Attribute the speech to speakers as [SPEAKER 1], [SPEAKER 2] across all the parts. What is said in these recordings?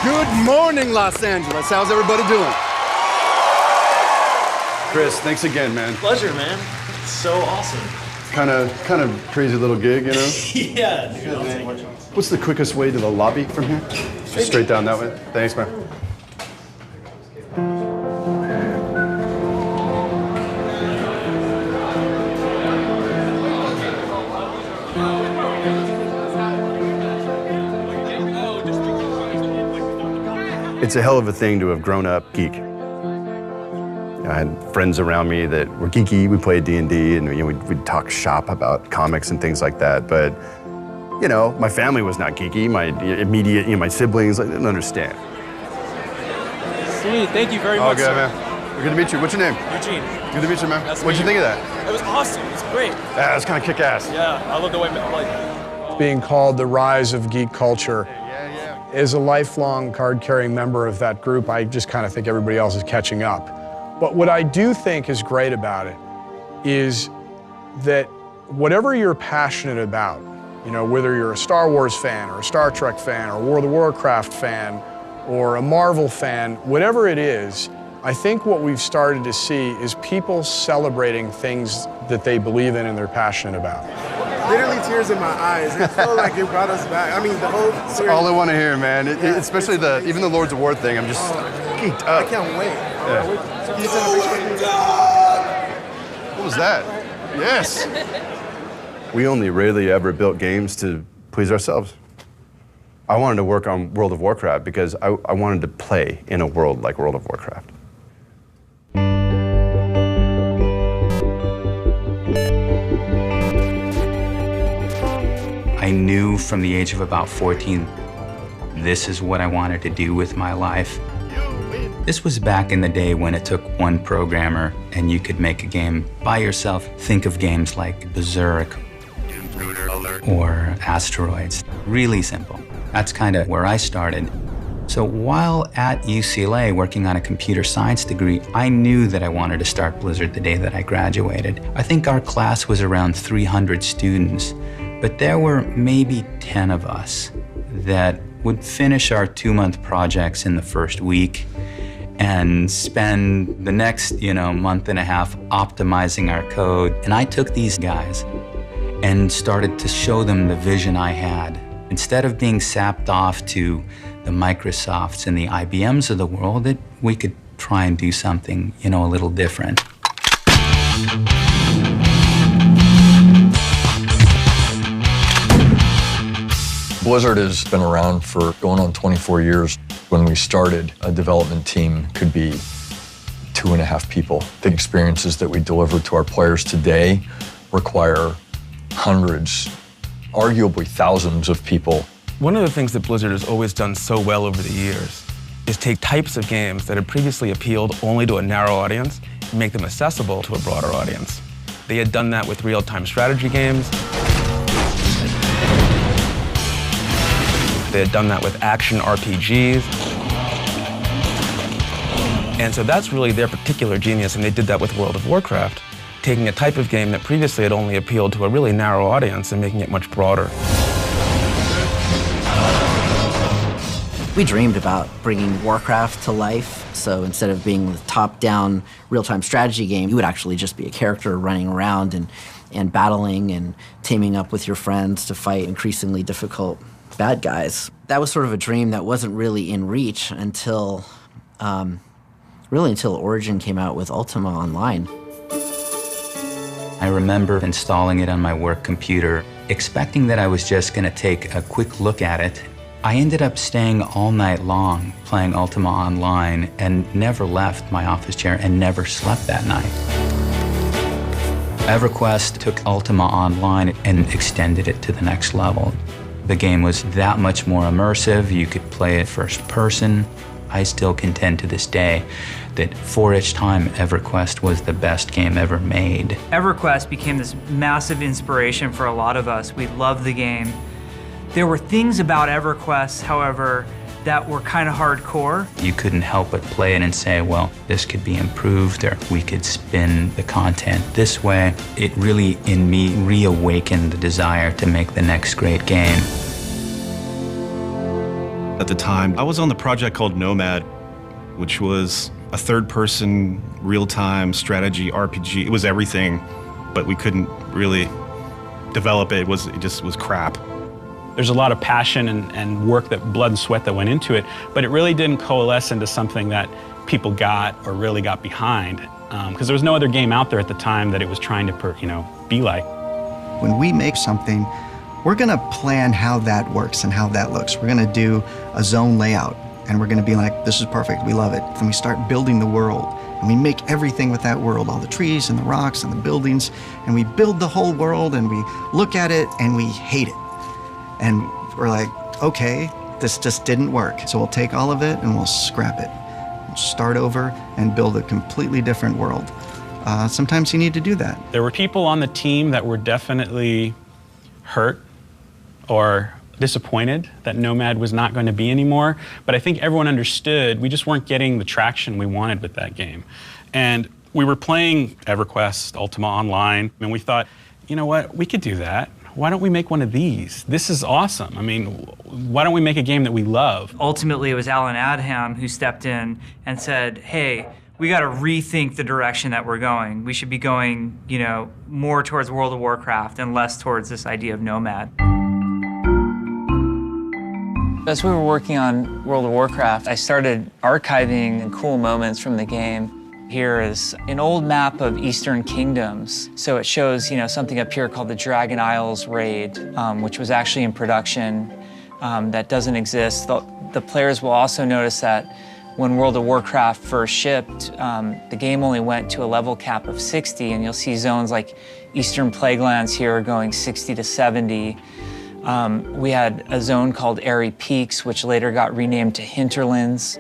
[SPEAKER 1] Good morning, Los Angeles. How's everybody doing? Chris, thanks again, man.
[SPEAKER 2] Pleasure, man. It's so awesome.
[SPEAKER 1] Kind of crazy little gig, you know?
[SPEAKER 2] Yeah.
[SPEAKER 1] What's the quickest way to the lobby from here? Just straight down that way. Thanks, man. It's a hell of a thing to have grown up geek. I had friends around me that were geeky. We played D&D, and we'd talk shop about comics and things like that. But you know, my family was not geeky. My immediate, my siblings, they didn't understand.
[SPEAKER 2] Sweet, thank you very much.
[SPEAKER 1] Oh, good, man. Good to meet you. What's your name?
[SPEAKER 2] Eugene.
[SPEAKER 1] Good to meet you, man. What'd you think of that?
[SPEAKER 2] It was awesome. It was great.
[SPEAKER 1] Yeah, it was kind of kick-ass.
[SPEAKER 2] Yeah, I love the way like.
[SPEAKER 3] Being called the rise of geek culture. As a lifelong card-carrying member of that group, I just kind of think everybody else is catching up. But what I do think is great about it is that whatever you're passionate about, you know, whether you're a Star Wars fan or a Star Trek fan or a World of Warcraft fan or a Marvel fan, whatever it is, I think what we've started to see is people celebrating things that they believe in and they're passionate about.
[SPEAKER 4] Literally tears in my eyes. It felt like it brought us back. I mean, the whole series.
[SPEAKER 1] That's all I want to hear, man. Especially even the Lords of War thing. I'm just geeked up.
[SPEAKER 4] I can't wait.
[SPEAKER 1] Yeah. What was that? Yes. We only rarely ever built games to please ourselves. I wanted to work on World of Warcraft because I wanted to play in a world like World of Warcraft.
[SPEAKER 5] I knew from the age of about 14, this is what I wanted to do with my life. This was back in the day when it took one programmer and you could make a game by yourself. Think of games like Berserk or Asteroids. Really simple. That's kind of where I started. So while at UCLA working on a computer science degree, I knew that I wanted to start Blizzard the day that I graduated. I think our class was around 300 students, but there were maybe 10 of us that would finish our 2-month projects in the first week and spend the next, month and a half optimizing our code. And I took these guys and started to show them the vision I had. Instead of being sapped off to the Microsofts and the IBMs of the world, that we could try and do something, a little different.
[SPEAKER 6] Blizzard has been around for going on 24 years. When we started, a development team could be 2.5 people. The experiences that we deliver to our players today require hundreds, arguably thousands of people.
[SPEAKER 7] One of the things that Blizzard has always done so well over the years is take types of games that had previously appealed only to a narrow audience and make them accessible to a broader audience. They had done that with real-time strategy games. They had done that with action RPGs. And so that's really their particular genius, and they did that with World of Warcraft, taking a type of game that previously had only appealed to a really narrow audience and making it much broader.
[SPEAKER 8] We dreamed about bringing Warcraft to life, so instead of being the top-down real-time strategy game, you would actually just be a character running around and battling and teaming up with your friends to fight increasingly difficult bad guys. That was sort of a dream that wasn't really in reach until, until Origin came out with Ultima Online.
[SPEAKER 5] I remember installing it on my work computer, expecting that I was just going to take a quick look at it. I ended up staying all night long playing Ultima Online and never left my office chair and never slept that night. EverQuest took Ultima Online and extended it to the next level. The game was that much more immersive. You could play it first person. I still contend to this day that for its time, EverQuest was the best game ever made.
[SPEAKER 9] EverQuest became this massive inspiration for a lot of us. We loved the game. There were things about EverQuest, however, that were kind of hardcore.
[SPEAKER 5] You couldn't help but play it and say, well, this could be improved, or we could spin the content this way. It really, in me, reawakened the desire to make the next great game.
[SPEAKER 10] At the time, I was on the project called Nomad, which was a third-person, real-time strategy RPG. It was everything, but we couldn't really develop it. It just was crap.
[SPEAKER 11] There's a lot of passion and work, that blood and sweat that went into it, but it really didn't coalesce into something that people got or really got behind, because there was no other game out there at the time that it was trying to, be like.
[SPEAKER 12] When we make something, we're gonna plan how that works and how that looks. We're gonna do a zone layout, and we're gonna be like, this is perfect, we love it. Then we start building the world, and we make everything with that world, all the trees and the rocks and the buildings, and we build the whole world, and we look at it, and we hate it. And we're like, okay, this just didn't work. So we'll take all of it and we'll scrap it. We'll start over and build a completely different world. Sometimes you need to do that.
[SPEAKER 11] There were people on the team that were definitely hurt or disappointed that Nomad was not going to be anymore, but I think everyone understood we just weren't getting the traction we wanted with that game. And we were playing EverQuest, Ultima Online, and we thought, you know what, we could do that. Why don't we make one of these? This is awesome. I mean, why don't we make a game that we love?
[SPEAKER 9] Ultimately, it was Alan Adham who stepped in and said, hey, we got to rethink the direction that we're going. We should be going, more towards World of Warcraft and less towards this idea of Nomad.
[SPEAKER 13] As we were working on World of Warcraft, I started archiving cool moments from the game. Here is an old map of Eastern Kingdoms. So it shows, something up here called the Dragon Isles Raid, which was actually in production, that doesn't exist. The players will also notice that when World of Warcraft first shipped, the game only went to a level cap of 60, and you'll see zones like Eastern Plaguelands here going 60 to 70. We had a zone called Airy Peaks, which later got renamed to Hinterlands.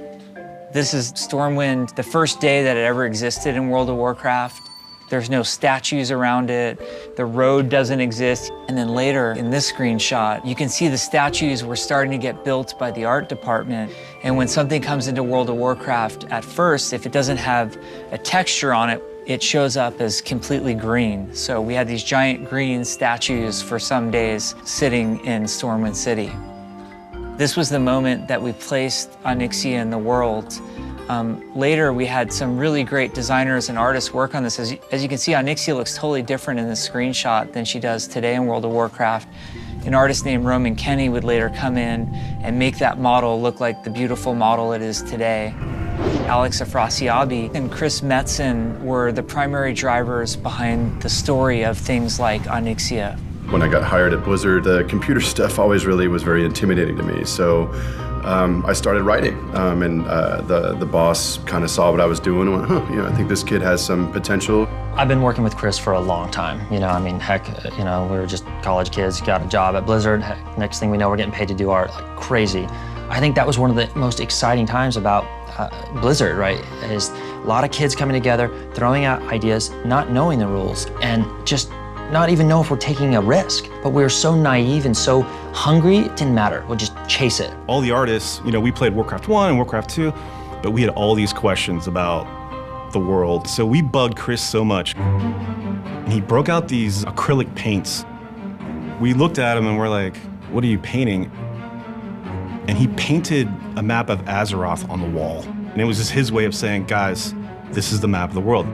[SPEAKER 13] This is Stormwind, the first day that it ever existed in World of Warcraft. There's no statues around it. The road doesn't exist. And then later in this screenshot, you can see the statues were starting to get built by the art department. And when something comes into World of Warcraft, at first, if it doesn't have a texture on it, it shows up as completely green. So we had these giant green statues for some days sitting in Stormwind City. This was the moment that we placed Onyxia in the world. Later, we had some really great designers and artists work on this. As you can see, Onyxia looks totally different in this screenshot than she does today in World of Warcraft. An artist named Roman Kenny would later come in and make that model look like the beautiful model it is today. Alex Afrasiabi and Chris Metzen were the primary drivers behind the story of things like Onyxia.
[SPEAKER 1] When I got hired at Blizzard, the computer stuff always really was very intimidating to me. So I started writing, and the boss kind of saw what I was doing and went, I think this kid has some potential.
[SPEAKER 14] I've been working with Chris for a long time. Heck, we were just college kids, got a job at Blizzard. Heck, next thing we know, we're getting paid to do art like crazy. I think that was one of the most exciting times about Blizzard, right? Is a lot of kids coming together, throwing out ideas, not knowing the rules, and just not even know if we're taking a risk. But we were so naive and so hungry, it didn't matter. We'll just chase it.
[SPEAKER 10] All the artists, we played Warcraft 1 and Warcraft 2, but we had all these questions about the world. So we bugged Chris so much. And he broke out these acrylic paints. We looked at him and we're like, what are you painting? And he painted a map of Azeroth on the wall. And it was just his way of saying, guys, this is the map of the world.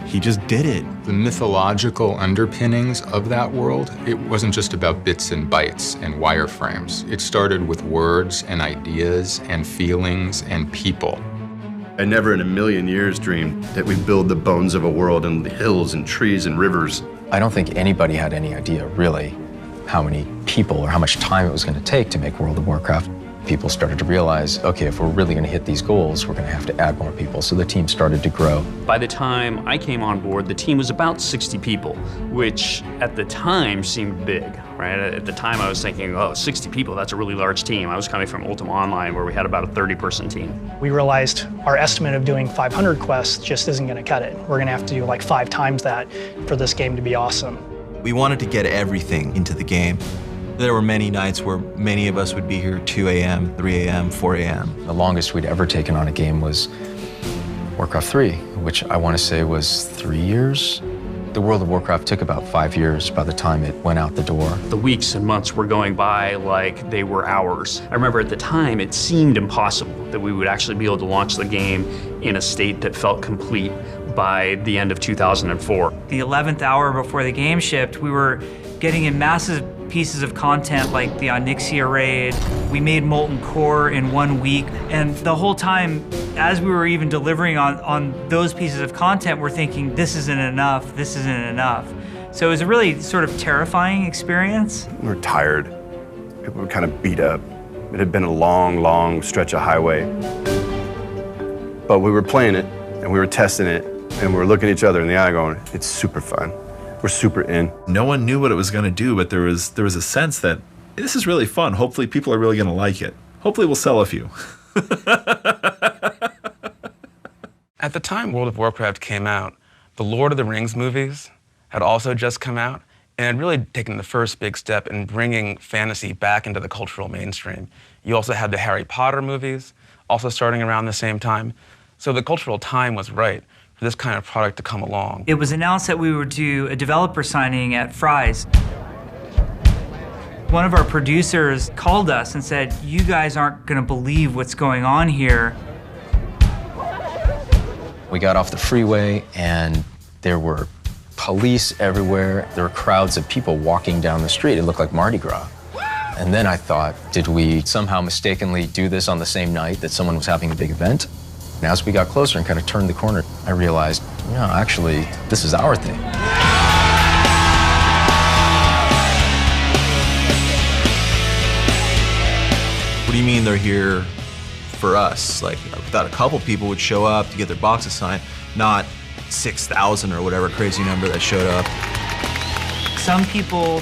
[SPEAKER 10] He just did it.
[SPEAKER 15] The mythological underpinnings of that world, it wasn't just about bits and bytes and wireframes. It started with words and ideas and feelings and people.
[SPEAKER 1] I never in a million years dreamed that we'd build the bones of a world and hills and trees and rivers.
[SPEAKER 16] I don't think anybody had any idea, really, how many people or how much time it was going to take to make World of Warcraft. People started to realize, okay, if we're really going to hit these goals, we're going to have to add more people. So the team started to grow.
[SPEAKER 17] By the time I came on board, the team was about 60 people, which at the time seemed big, right? At the time I was thinking, 60 people, that's a really large team. I was coming from Ultima Online where we had about a 30-person team.
[SPEAKER 18] We realized our estimate of doing 500 quests just isn't going to cut it. We're going to have to do like 5 times that for this game to be awesome.
[SPEAKER 19] We wanted to get everything into the game. There were many nights where many of us would be here 2 a.m., 3 a.m., 4 a.m.
[SPEAKER 16] The longest we'd ever taken on a game was Warcraft 3, which I want to say was 3 years. The World of Warcraft took about 5 years by the time it went out the door.
[SPEAKER 17] The weeks and months were going by like they were hours. I remember at the time it seemed impossible that we would actually be able to launch the game in a state that felt complete by the end of 2004.
[SPEAKER 9] The 11th hour before the game shipped, we were getting in massive pieces of content like the Onyxia raid. We made Molten Core in 1 week, and the whole time, as we were even delivering on those pieces of content, we're thinking, this isn't enough, this isn't enough. So it was a really sort of terrifying experience.
[SPEAKER 1] We were tired. We were kind of beat up. It had been a long, long stretch of highway. But we were playing it, and we were testing it, and we were looking at each other in the eye going, it's super fun. We're super in.
[SPEAKER 20] No one knew what it was going to do, but there was a sense that this is really fun. Hopefully people are really going to like it. Hopefully we'll sell a few.
[SPEAKER 7] At the time World of Warcraft came out, the Lord of the Rings movies had also just come out and had really taken the first big step in bringing fantasy back into the cultural mainstream. You also had the Harry Potter movies, also starting around the same time. So the cultural time was right for this kind of product to come along.
[SPEAKER 9] It was announced that we would do a developer signing at Fry's. One of our producers called us and said, you guys aren't going to believe what's going on here.
[SPEAKER 16] We got off the freeway and there were police everywhere. There were crowds of people walking down the street. It looked like Mardi Gras. And then I thought, did we somehow mistakenly do this on the same night that someone was having a big event? And as we got closer and kind of turned the corner, I realized, no, actually, this is our thing.
[SPEAKER 19] What do you mean they're here for us? Like, I thought a couple people would show up to get their boxes signed, not 6,000 or whatever crazy number that showed up.
[SPEAKER 9] Some people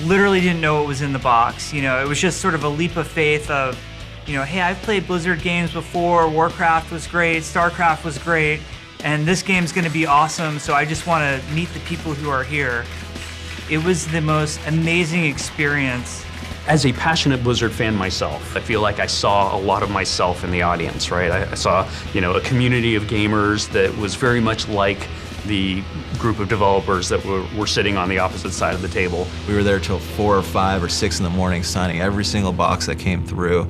[SPEAKER 9] literally didn't know what was in the box. You know, it was just sort of a leap of faith of, you know, hey, I've played Blizzard games before, Warcraft was great, StarCraft was great, and this game's gonna be awesome, so I just wanna meet the people who are here. It was the most amazing experience.
[SPEAKER 17] As a passionate Blizzard fan myself, I feel like I saw a lot of myself in the audience, right? I saw, you know, a community of gamers that was very much like the group of developers that were sitting on the opposite side of the table.
[SPEAKER 19] We were there till 4 or 5 or 6 in the morning signing every single box that came through.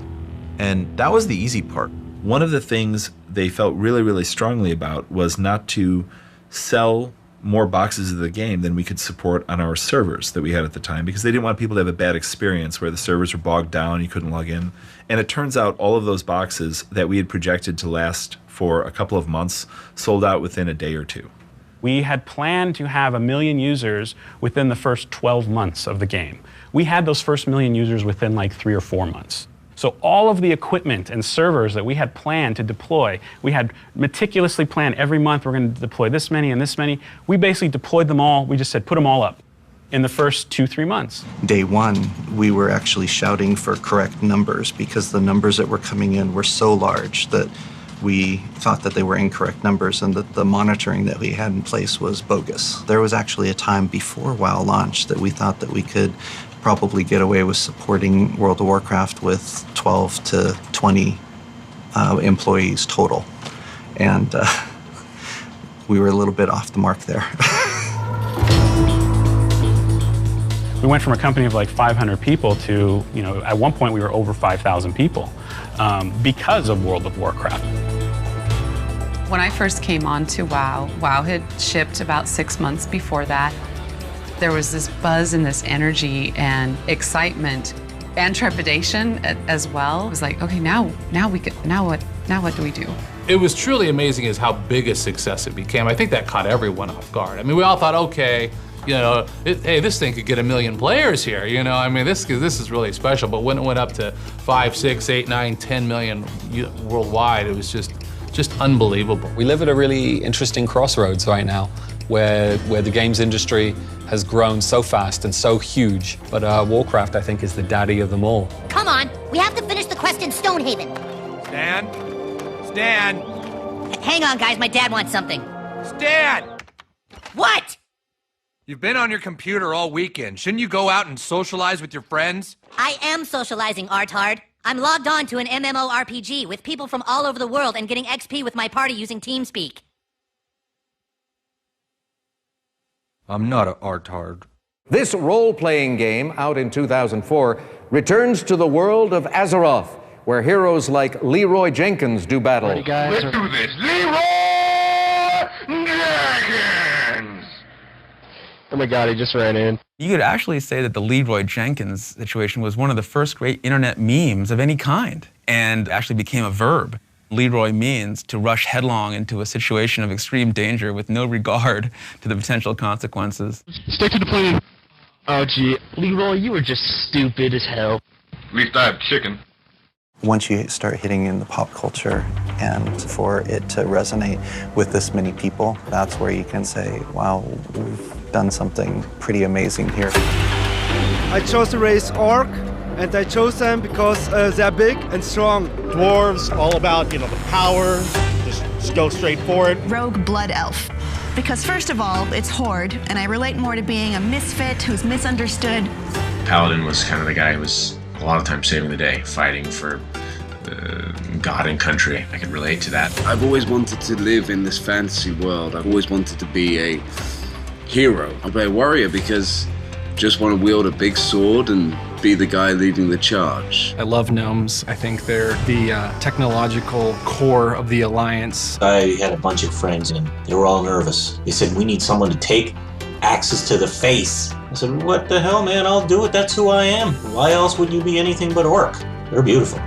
[SPEAKER 19] And that was the easy part.
[SPEAKER 20] One of the things they felt really, really strongly about was not to sell more boxes of the game than we could support on our servers that we had at the time, because they didn't want people to have a bad experience where the servers were bogged down, you couldn't log in. And it turns out all of those boxes that we had projected to last for a couple of months sold out within a day or two.
[SPEAKER 11] We had planned to have 1 million users within the first 12 months of the game. We had those first 1 million users within like 3 or 4 months. So all of the equipment and servers that we had planned to deploy, we had meticulously planned every month we're going to deploy this many and this many. We basically deployed them all. We just said, put them all up in the first 2-3 months.
[SPEAKER 12] Day one, we were actually shouting for correct numbers because the numbers that were coming in were so large that we thought that they were incorrect numbers and that the monitoring that we had in place was bogus. There was actually a time before WoW launched that we thought that we could probably get away with supporting World of Warcraft with 12 to 20 employees total. And we were a little bit off the mark there.
[SPEAKER 11] We went from a company of like 500 people to, you know, at one point we were over 5,000 people because of World of Warcraft.
[SPEAKER 21] When I first came on to WoW, WoW had shipped about 6 months before that. There was this buzz and this energy and excitement and trepidation as well. It was like, okay, now what do we do?
[SPEAKER 22] It was truly amazing as how big a success it became. I think that caught everyone off guard. I mean, we all thought, okay, you know, hey, this thing could get 1 million players here. You know, I mean, this is really special. But when it went up to 5, 6, 8, 9, 10 million worldwide, it was just unbelievable.
[SPEAKER 23] We live at a really interesting crossroads right now, where the games industry has grown so fast and so huge, but Warcraft, I think, is the daddy of them all.
[SPEAKER 24] Come on, we have to finish the quest in Stonehaven.
[SPEAKER 25] Stan? Stan?
[SPEAKER 24] Hang on, guys, my dad wants something.
[SPEAKER 25] Stan!
[SPEAKER 24] What?
[SPEAKER 25] You've been on your computer all weekend. Shouldn't you go out and socialize with your friends?
[SPEAKER 24] I am socializing, Artard. I'm logged on to an MMORPG with people from all over the world and getting XP with my party using TeamSpeak.
[SPEAKER 2] I'm not an artard.
[SPEAKER 3] This role-playing game, out in 2004, returns to the world of Azeroth, where heroes like Leroy Jenkins do battle.
[SPEAKER 4] Let's do this. Leroy Jenkins!
[SPEAKER 6] Oh my God, he just ran in.
[SPEAKER 7] You could actually say that the Leroy Jenkins situation was one of the first great internet memes of any kind, and actually became a verb. Leroy means to rush headlong into a situation of extreme danger with no regard to the potential consequences.
[SPEAKER 6] Stick to the plan. Oh gee, Leroy, you were just stupid as hell.
[SPEAKER 4] At least I have chicken.
[SPEAKER 8] Once you start hitting in the pop culture and for it to resonate with this many people, that's where you can say, wow, we've done something pretty amazing here.
[SPEAKER 26] I chose to race orc, and I chose them because they're big and strong.
[SPEAKER 10] Dwarves, all about, the power, just go straight for it.
[SPEAKER 27] Rogue Blood Elf. Because first of all, it's Horde, and I relate more to being a misfit who's misunderstood.
[SPEAKER 28] Paladin was kind of the guy who was a lot of times saving the day, fighting for God and country. I could relate to that.
[SPEAKER 29] I've always wanted to live in this fantasy world. I've always wanted to be a hero. I play a warrior because I just want to wield a big sword and be the guy leading the charge.
[SPEAKER 30] I love gnomes. I think they're the technological core of the Alliance.
[SPEAKER 31] I had a bunch of friends and they were all nervous. They said, we need someone to take axes to the face. I said, what the hell, man? I'll do it. That's who I am. Why else would you be anything but orc? They're beautiful.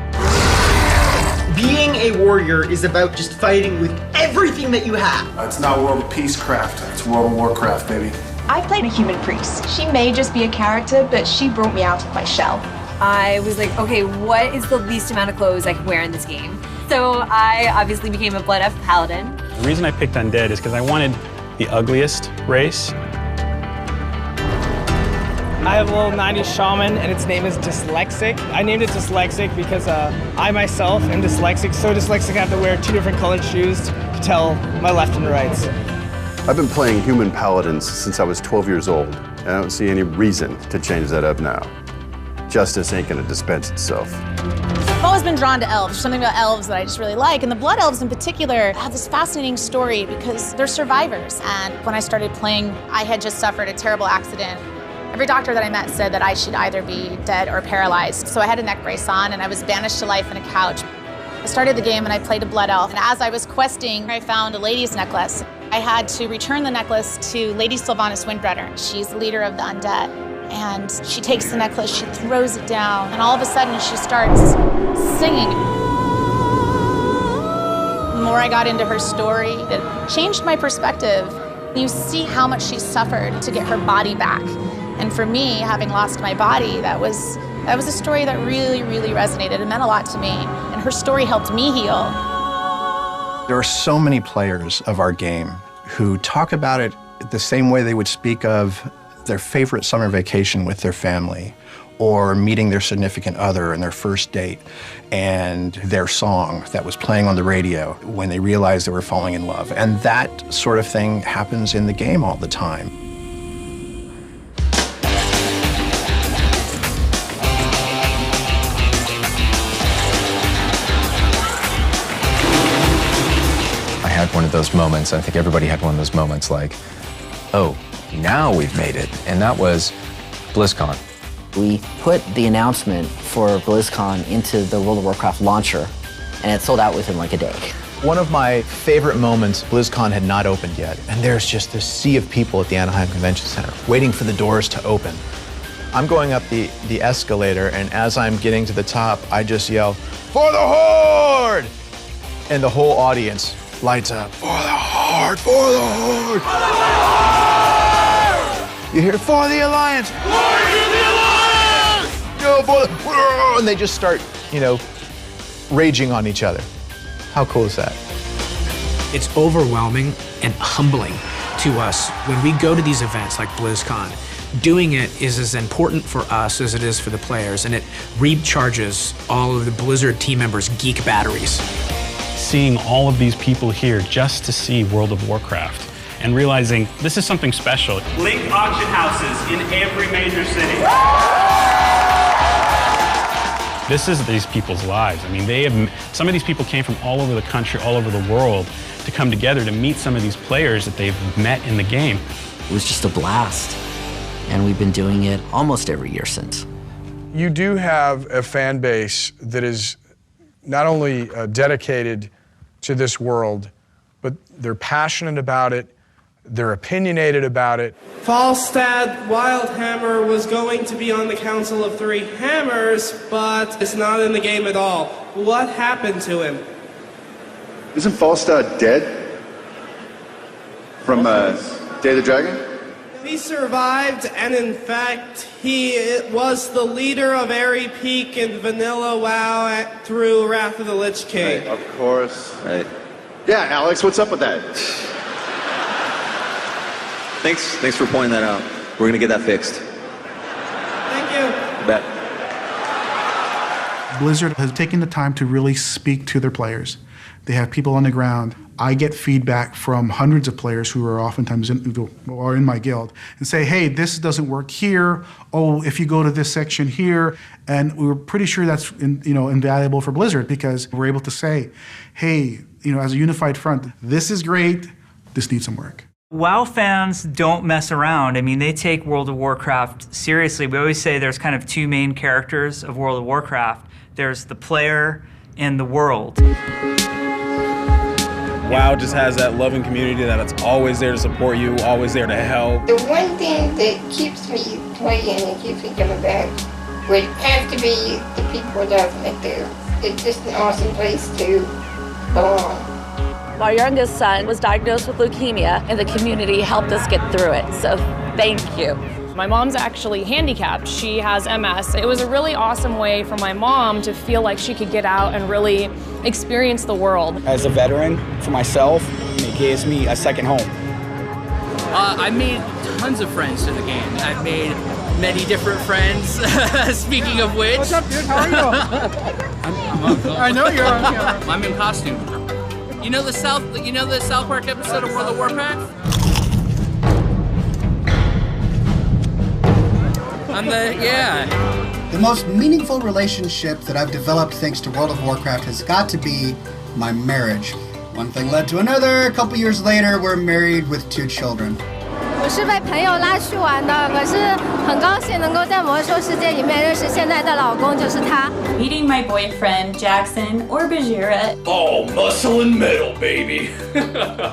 [SPEAKER 32] Being a warrior is about just fighting with everything that you have.
[SPEAKER 33] It's not World of Peacecraft. It's World of Warcraft, baby.
[SPEAKER 34] I played a human priest. She may just be a character, but she brought me out of my shell.
[SPEAKER 35] I was like, okay, what is the least amount of clothes I can wear in this game? So I obviously became a Blood Elf Paladin.
[SPEAKER 11] The reason I picked Undead is because I wanted the ugliest race.
[SPEAKER 36] I have a little 90s shaman, and its name is Dyslexic. I named it Dyslexic because I myself am dyslexic, so dyslexic I have to wear 2 different colored shoes to tell my left and rights.
[SPEAKER 1] I've been playing human paladins since I was 12 years old, and I don't see any reason to change that up now. Justice ain't gonna dispense itself.
[SPEAKER 37] I've always been drawn to elves. There's something about elves that I just really like, and the Blood Elves in particular have this fascinating story because they're survivors. And when I started playing, I had just suffered a terrible accident. Every doctor that I met said that I should either be dead or paralyzed. So I had a neck brace on, and I was banished to life in a couch. I started the game and I played a Blood Elf, and as I was questing, I found a lady's necklace. I had to return the necklace to Lady Sylvanas Windrunner. She's the leader of the undead. And she takes the necklace, she throws it down, and all of a sudden she starts singing. The more I got into her story, it changed my perspective. You see how much she suffered to get her body back. And for me, having lost my body, that was a story that really, really resonated. It meant a lot to me, and her story helped me heal.
[SPEAKER 12] There are so many players of our game who talk about it the same way they would speak of their favorite summer vacation with their family, or meeting their significant other and their first date, and their song that was playing on the radio when they realized they were falling in love. And that sort of thing happens in the game all the time.
[SPEAKER 16] I had one of those moments, I think everybody had one of those moments like, oh, now we've made it. And that was BlizzCon.
[SPEAKER 38] We put the announcement for BlizzCon into the World of Warcraft launcher, and it sold out within like a day.
[SPEAKER 39] One of my favorite moments, BlizzCon had not opened yet, and there's just this sea of people at the Anaheim Convention Center waiting for the doors to open. I'm going up the escalator, and as I'm getting to the top, I just yell, "For the Horde!" And the whole audience lights up, "For the Horde! For the Horde!" You hear, "For the Alliance! For the Alliance! Go for the..." And they just start, raging on each other. How cool is that?
[SPEAKER 40] It's overwhelming and humbling to us when we go to these events like BlizzCon. Doing it is as important for us as it is for the players, and it recharges all of the Blizzard team members' geek batteries.
[SPEAKER 11] Seeing all of these people here just to see World of Warcraft and realizing this is something special.
[SPEAKER 41] Link auction houses in every major city.
[SPEAKER 11] This is these people's lives. I mean, some of these people came from all over the country, all over the world to come together to meet some of these players that they've met in the game.
[SPEAKER 38] It was just a blast. And we've been doing it almost every year since.
[SPEAKER 2] You do have a fan base that is not only dedicated to this world, but they're passionate about it, they're opinionated about it.
[SPEAKER 36] Falstad Wildhammer was going to be on the Council of Three Hammers, but it's not in the game at all. What happened to him?
[SPEAKER 1] Isn't Falstad dead? From Day of the Dragon?
[SPEAKER 36] He survived, and in fact, he was the leader of Airy Peak and Vanilla WoW through Wrath of the Lich King.
[SPEAKER 1] Right, of course. Right. Yeah, Alex, what's up with that?
[SPEAKER 3] Thanks for pointing that out. We're gonna get that fixed.
[SPEAKER 36] Thank you.
[SPEAKER 3] You bet.
[SPEAKER 4] Blizzard has taken the time to really speak to their players. They have people on the ground. I get feedback from hundreds of players who are oftentimes in my guild and say, hey, this doesn't work here. Oh, if you go to this section here. And we're pretty sure that's invaluable for Blizzard because we're able to say, hey, as a unified front, this is great, this needs some work.
[SPEAKER 5] WoW fans don't mess around. I mean, they take World of Warcraft seriously. We always say there's kind of two main characters of World of Warcraft. There's the player and the world.
[SPEAKER 6] WoW just has that loving community that's always there to support you, always there to help.
[SPEAKER 7] The one thing that keeps me playing and keeps me coming back would have to be the people that I've met there. It's just an awesome place to belong.
[SPEAKER 8] My youngest son was diagnosed with leukemia, and the community helped us get through it, so thank you.
[SPEAKER 36] My mom's actually handicapped. She has MS. It was a really awesome way for my mom to feel like she could get out and really experience the world.
[SPEAKER 9] As a veteran, for myself, it gives me a second home.
[SPEAKER 13] I made tons of friends to the game. I've made many different friends, speaking of which.
[SPEAKER 9] What's up, dude? How are you? I know you're on camera.
[SPEAKER 13] I'm in costume. You know the South Park episode of World of Warcraft?
[SPEAKER 14] The most meaningful relationship that I've developed thanks to World of Warcraft has got to be my marriage. One thing led to another. A couple years later, we're married with 2 children.
[SPEAKER 15] 我是被朋友拉去玩的，可是很高兴能够在魔兽世界里面认识现在的老公，就是他。
[SPEAKER 17] Meeting my boyfriend Jackson or Bajira.
[SPEAKER 18] Oh, muscle and metal, baby.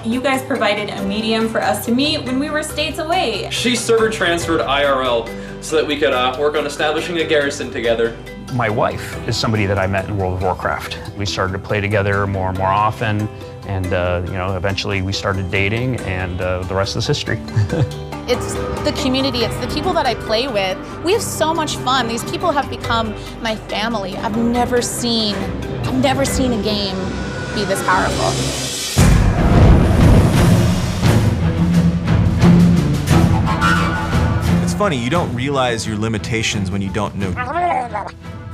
[SPEAKER 17] You guys provided a medium for us to meet when we were states away.
[SPEAKER 18] She server transferred IRL so that we could work on establishing a garrison together.
[SPEAKER 19] My wife is somebody that I met in World of Warcraft. We started to play together more and more often, and eventually we started dating, and the rest is history.
[SPEAKER 37] It's the community, it's the people that I play with. We have so much fun. These people have become my family. I've never seen a game be this powerful.
[SPEAKER 20] It's funny, you don't realize your limitations when you don't know.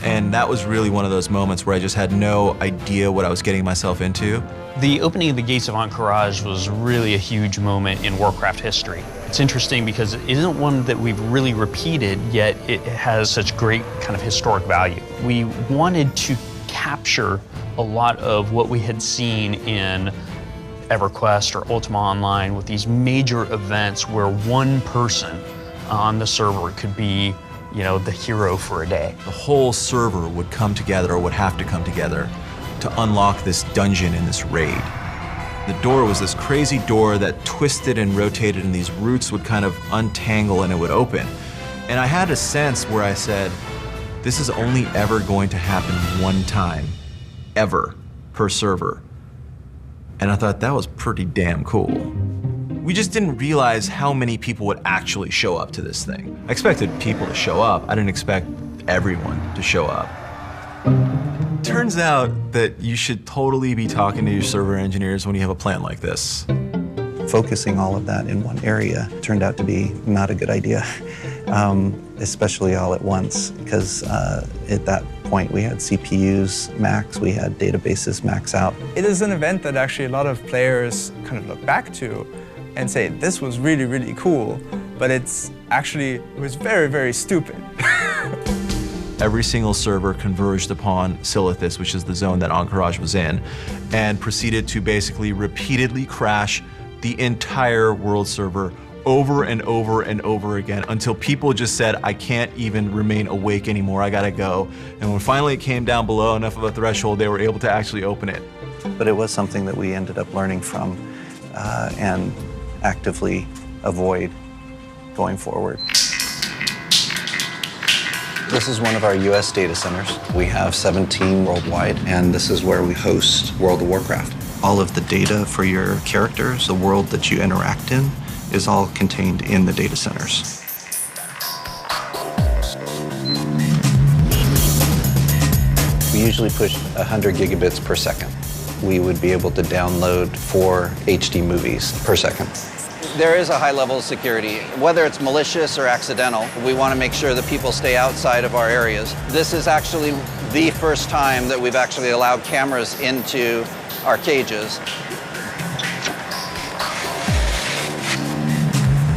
[SPEAKER 20] And that was really one of those moments where I just had no idea what I was getting myself into.
[SPEAKER 11] The opening of the gates of Encourage was really a huge moment in Warcraft history. It's interesting because it isn't one that we've really repeated, yet it has such great kind of historic value. We wanted to capture a lot of what we had seen in EverQuest or Ultima Online with these major events where one person on the server could be the hero for a day.
[SPEAKER 20] The whole server would come together, or would have to come together, to unlock this dungeon in this raid. The door was this crazy door that twisted and rotated, and these roots would kind of untangle and it would open. And I had a sense where I said, this is only ever going to happen one time, ever, per server. And I thought that was pretty damn cool. We just didn't realize how many people would actually show up to this thing. I expected people to show up. I didn't expect everyone to show up. Turns out that you should totally be talking to your server engineers when you have a plan like this.
[SPEAKER 21] Focusing all of that in one area turned out to be not a good idea, especially all at once, because at that point we had CPUs max, we had databases max out.
[SPEAKER 22] It is an event that actually a lot of players kind of look back to and say, this was really, really cool, but it was very, very stupid.
[SPEAKER 20] Every single server converged upon Silithus, which is the zone that Encourage was in, and proceeded to basically repeatedly crash the entire world server over and over and over again until people just said, I can't even remain awake anymore, I gotta go. And when finally it came down below enough of a threshold, they were able to actually open it.
[SPEAKER 21] But it was something that we ended up learning from and actively avoid going forward. This is one of our US data centers. We have 17 worldwide, and this is where we host World of Warcraft. All of the data for your characters, the world that you interact in, is all contained in the data centers. We usually push 100 gigabits per second. We would be able to download 4 HD movies per second. There is a high level of security. Whether it's malicious or accidental, we want to make sure that people stay outside of our areas. This is actually the first time that we've actually allowed cameras into our cages.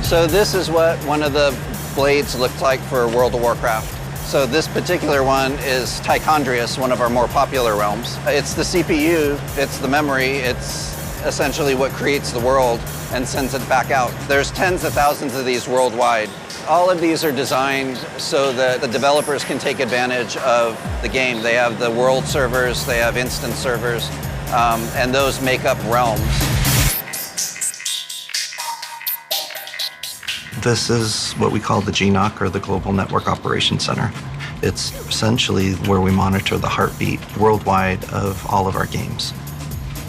[SPEAKER 21] So this is what one of the blades looked like for World of Warcraft. So this particular one is Tichondrius, one of our more popular realms. It's the CPU, it's the memory, it's essentially what creates the world and sends it back out. There's tens of thousands of these worldwide. All of these are designed so that the developers can take advantage of the game. They have the world servers, they have instance servers, and those make up realms. This is what we call the GNOC, or the Global Network Operations Center. It's essentially where we monitor the heartbeat worldwide of all of our games.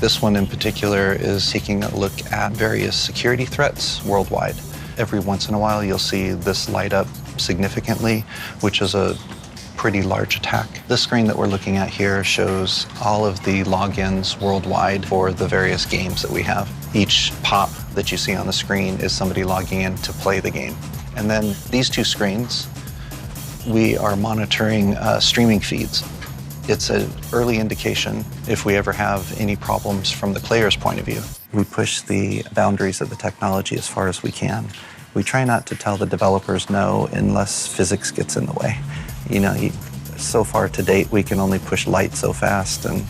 [SPEAKER 21] This one in particular is taking a look at various security threats worldwide. Every once in a while, you'll see this light up significantly, which is a pretty large attack. This screen that we're looking at here shows all of the logins worldwide for the various games that we have. Each pop that you see on the screen is somebody logging in to play the game. And then these two screens, we are monitoring streaming feeds. It's an early indication if we ever have any problems from the player's point of view. We push the boundaries of the technology as far as we can. We try not to tell the developers no unless physics gets in the way. You know, so far to date, we can only push light so fast, and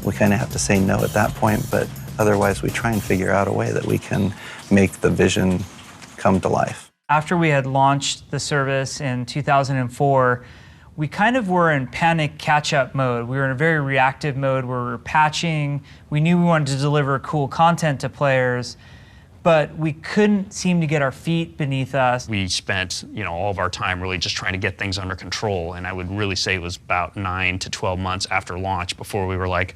[SPEAKER 21] we kind of have to say no at that point, but otherwise we try and figure out a way that we can make the vision come to life.
[SPEAKER 5] After we had launched the service in 2004, we kind of were in panic catch-up mode. We were in a very reactive mode where we were patching. We knew we wanted to deliver cool content to players, but we couldn't seem to get our feet beneath us.
[SPEAKER 19] We spent, all of our time really just trying to get things under control, and I would really say it was about 9 to 12 months after launch before we were like,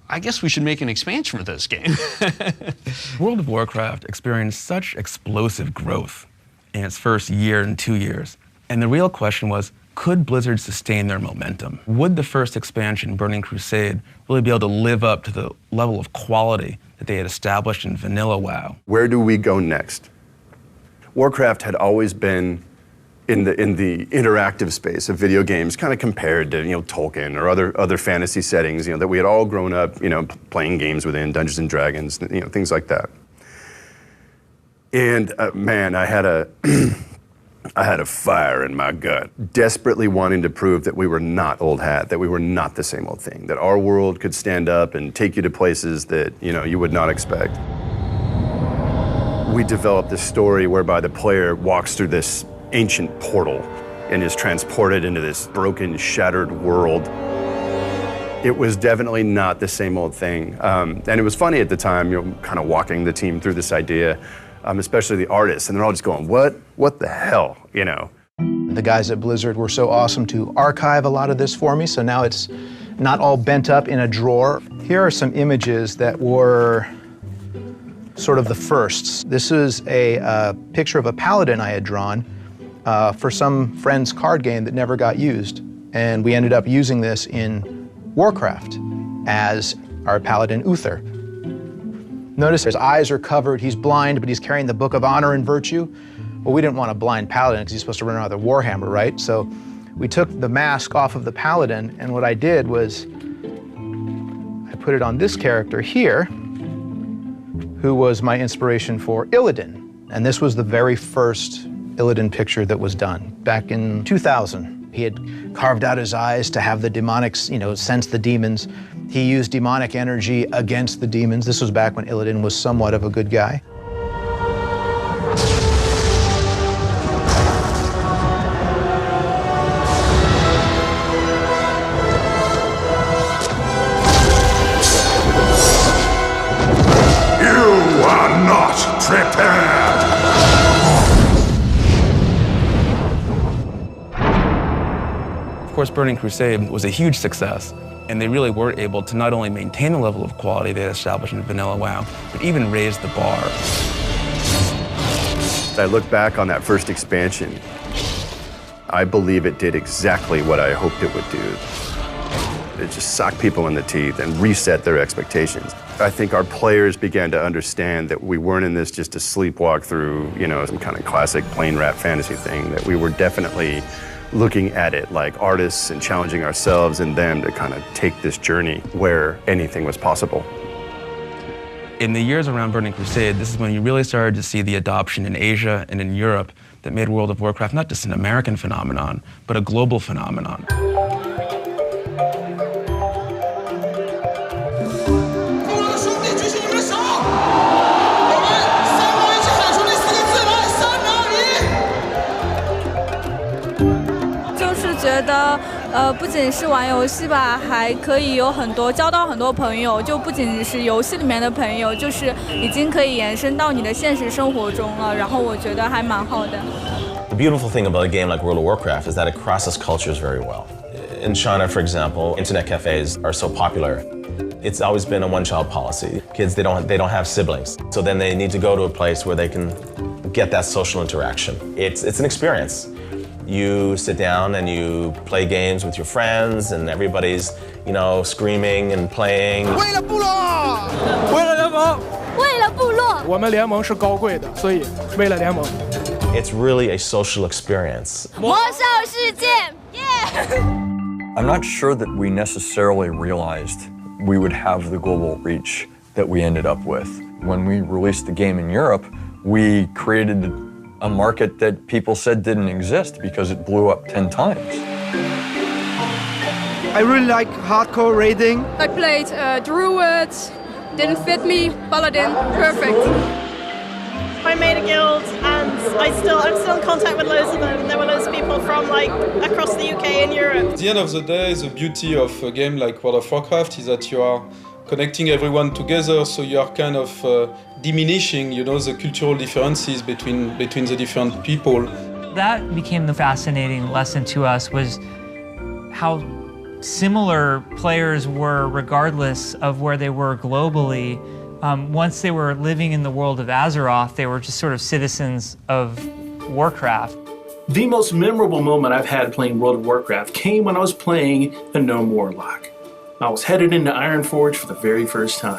[SPEAKER 19] I guess we should make an expansion for this game.
[SPEAKER 2] World of Warcraft experienced such explosive growth in its first year and 2 years. And the real question was, could Blizzard sustain their momentum? Would the first expansion, Burning Crusade, really be able to live up to the level of quality that they had established in vanilla WoW?
[SPEAKER 1] Where do we go next? Warcraft had always been in the interactive space of video games, kind of compared to Tolkien or other fantasy settings that we had all grown up playing games within, Dungeons and Dragons, things like that. And man, I had a fire in my gut, desperately wanting to prove that we were not old hat, that we were not the same old thing, that our world could stand up and take you to places that you would not expect. We developed this story whereby the player walks through this ancient portal and is transported into this broken, shattered world. It was definitely not the same old thing. And it was funny at the time, kind of walking the team through this idea, especially the artists, and they're all just going, what the hell,
[SPEAKER 10] The guys at Blizzard were so awesome to archive a lot of this for me, so now it's not all bent up in a drawer. Here are some images that were sort of the firsts. This is a picture of a paladin I had drawn for some friend's card game that never got used. And we ended up using this in Warcraft as our paladin Uther. Notice his eyes are covered, he's blind, but he's carrying the Book of Honor and Virtue. Well, we didn't want a blind paladin because he's supposed to run around with a warhammer, right? So we took the mask off of the paladin, and what I did was I put it on this character here, who was my inspiration for Illidan. And this was the very first Illidan picture that was done back in 2000. He had carved out his eyes to have the demonics, sense the demons. He used demonic energy against the demons. This was back when Illidan was somewhat of a good guy.
[SPEAKER 2] Of course, Burning Crusade was a huge success, and they really were able to not only maintain the level of quality they had established in Vanilla WoW, but even raise the bar.
[SPEAKER 1] I look back on that first expansion, I believe it did exactly what I hoped it would do. It just socked people in the teeth and reset their expectations. I think our players began to understand that we weren't in this just to sleepwalk through, some kind of classic plain rat fantasy thing, that we were definitely looking at it like artists and challenging ourselves and them to kind of take this journey where anything was possible.
[SPEAKER 2] In the years around Burning Crusade, this is when you really started to see the adoption in Asia and in Europe that made World of Warcraft not just an American phenomenon, but a global phenomenon.
[SPEAKER 15] 不仅是玩游戏吧，还可以有交到很多朋友，就不仅是游戏里面的朋友，就是已经可以延伸到你的现实生活中了。然后我觉得还蛮好的。
[SPEAKER 3] The beautiful thing about a game like World of Warcraft is that it crosses cultures very well. In China, for example, internet cafes are so popular. It's always been a one-child policy. Kids, they don't have siblings, so then they need to go to a place where they can get that social interaction. It's an experience. You sit down and you play games with your friends, and everybody's, screaming and playing.
[SPEAKER 9] 为了部落，为了联盟，为了部落。我们联盟是高贵的，所以为了联盟。
[SPEAKER 3] It's really a social experience.
[SPEAKER 15] 魔兽世界 ，yeah!
[SPEAKER 4] I'm not sure that we necessarily realized we would have the global reach that we ended up with. When we released the game in Europe, we created a market that people said didn't exist because it blew up 10 times.
[SPEAKER 12] I really like hardcore raiding.
[SPEAKER 15] I played Druid, didn't fit me, Paladin, perfect.
[SPEAKER 16] I made a guild and I'm still in contact with loads of them. There were loads of people from across the UK and Europe.
[SPEAKER 23] At the end of the day, the beauty of a game like World of Warcraft is that you are connecting everyone together, so you are kind of diminishing, the cultural differences between the different people.
[SPEAKER 5] That became the fascinating lesson to us, was how similar players were regardless of where they were globally. Once they were living in the world of Azeroth, they were just sort of citizens of Warcraft.
[SPEAKER 24] The most memorable moment I've had playing World of Warcraft came when I was playing a Gnome Warlock. I was headed into Ironforge for the very first time.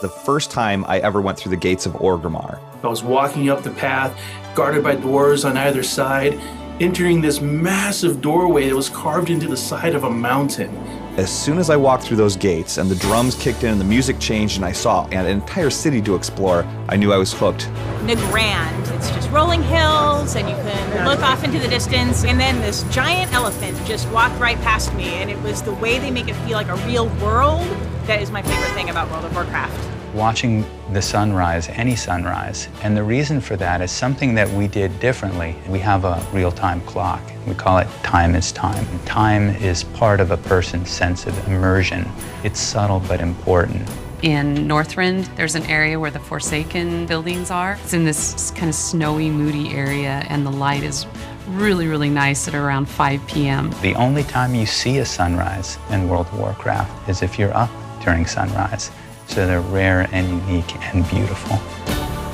[SPEAKER 23] The first time I ever went through the gates of Orgrimmar.
[SPEAKER 24] I was walking up the path, guarded by dwarves on either side, entering this massive doorway that was carved into the side of a mountain.
[SPEAKER 23] As soon as I walked through those gates and the drums kicked in and the music changed and I saw an entire city to explore, I knew I was hooked.
[SPEAKER 25] Nagrand. It's just rolling hills and you can look off into the distance, and then this giant elephant just walked right past me, and it was the way they make it feel like a real world that is my favorite thing about World of Warcraft.
[SPEAKER 26] Watching the sunrise, any sunrise, and the reason for that is something that we did differently. We have a real-time clock. We call it time is time. Time is part of a person's sense of immersion. It's subtle but important.
[SPEAKER 27] In Northrend, there's an area where the Forsaken buildings are. It's in this kind of snowy, moody area, and the light is really, really nice at around 5 p.m.
[SPEAKER 26] The only time you see a sunrise in World of Warcraft is if you're up during sunrise. So they're rare and unique and beautiful.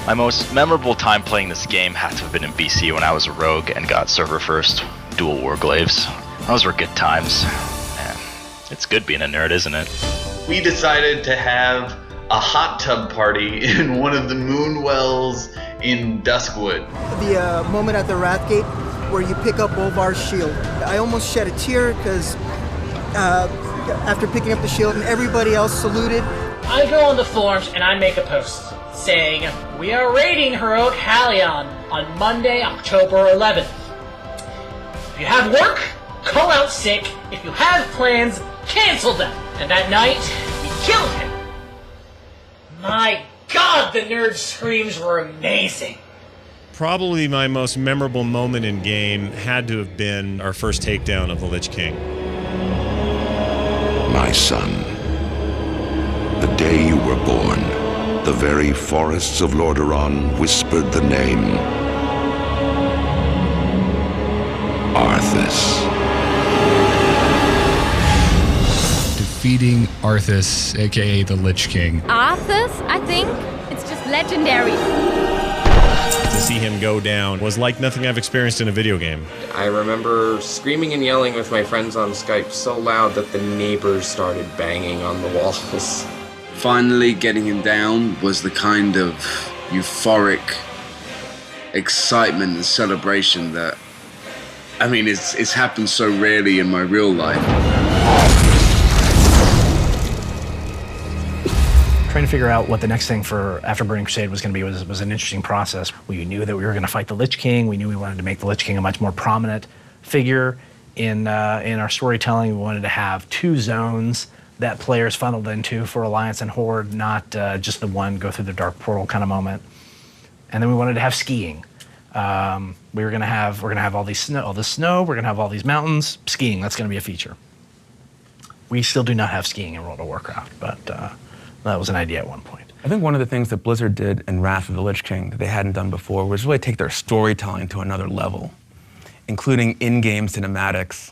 [SPEAKER 28] My most memorable time playing this game had to have been in BC when I was a rogue and got server first dual warglaives. Those were good times. Man, it's good being a nerd, isn't it?
[SPEAKER 29] We decided to have a hot tub party in one of the moon wells in Duskwood.
[SPEAKER 12] The moment at the Wrathgate where you pick up Bolvar's shield. I almost shed a tear because after picking up the shield and everybody else saluted.
[SPEAKER 30] I go on the forums and I make a post saying, "We are raiding Heroic Halion on Monday, October 11th. If you have work, call out sick. If you have plans, cancel them." And that night, we killed him. My God, the nerd screams were amazing.
[SPEAKER 31] Probably my most memorable moment in game had to have been our first takedown of the Lich King.
[SPEAKER 32] My son, the day you were born
[SPEAKER 6] The very forests of Lordaeron whispered the name Arthas.
[SPEAKER 7] Defeating Arthas, aka the Lich King.
[SPEAKER 8] Arthas, I think? It's just legendary.
[SPEAKER 31] To see him go down was like nothing I've experienced in a video game.
[SPEAKER 11] I remember screaming and yelling with my friends on Skype so loud that the neighbors started banging on the walls.
[SPEAKER 13] Finally getting him down was the kind of euphoric excitement and celebration that, I mean, it's happened so rarely in my real life.
[SPEAKER 14] Trying to figure out what the next thing for after Burning Crusade was going to be was an interesting process. We knew that we were going to fight the Lich King. We knew we wanted to make the Lich King a much more prominent figure in our storytelling. We wanted to have 2 zones that players funneled into for Alliance and Horde, not just the one go through the dark portal kind of moment. And then we wanted to have skiing. We're gonna have all this snow. We're gonna have all these mountains. Skiing, that's gonna be a feature. We still do not have skiing in World of Warcraft, but that was an idea at one point.
[SPEAKER 2] I think one of the things that Blizzard did in Wrath of the Lich King that they hadn't done before was really take their storytelling to another level, including in-game cinematics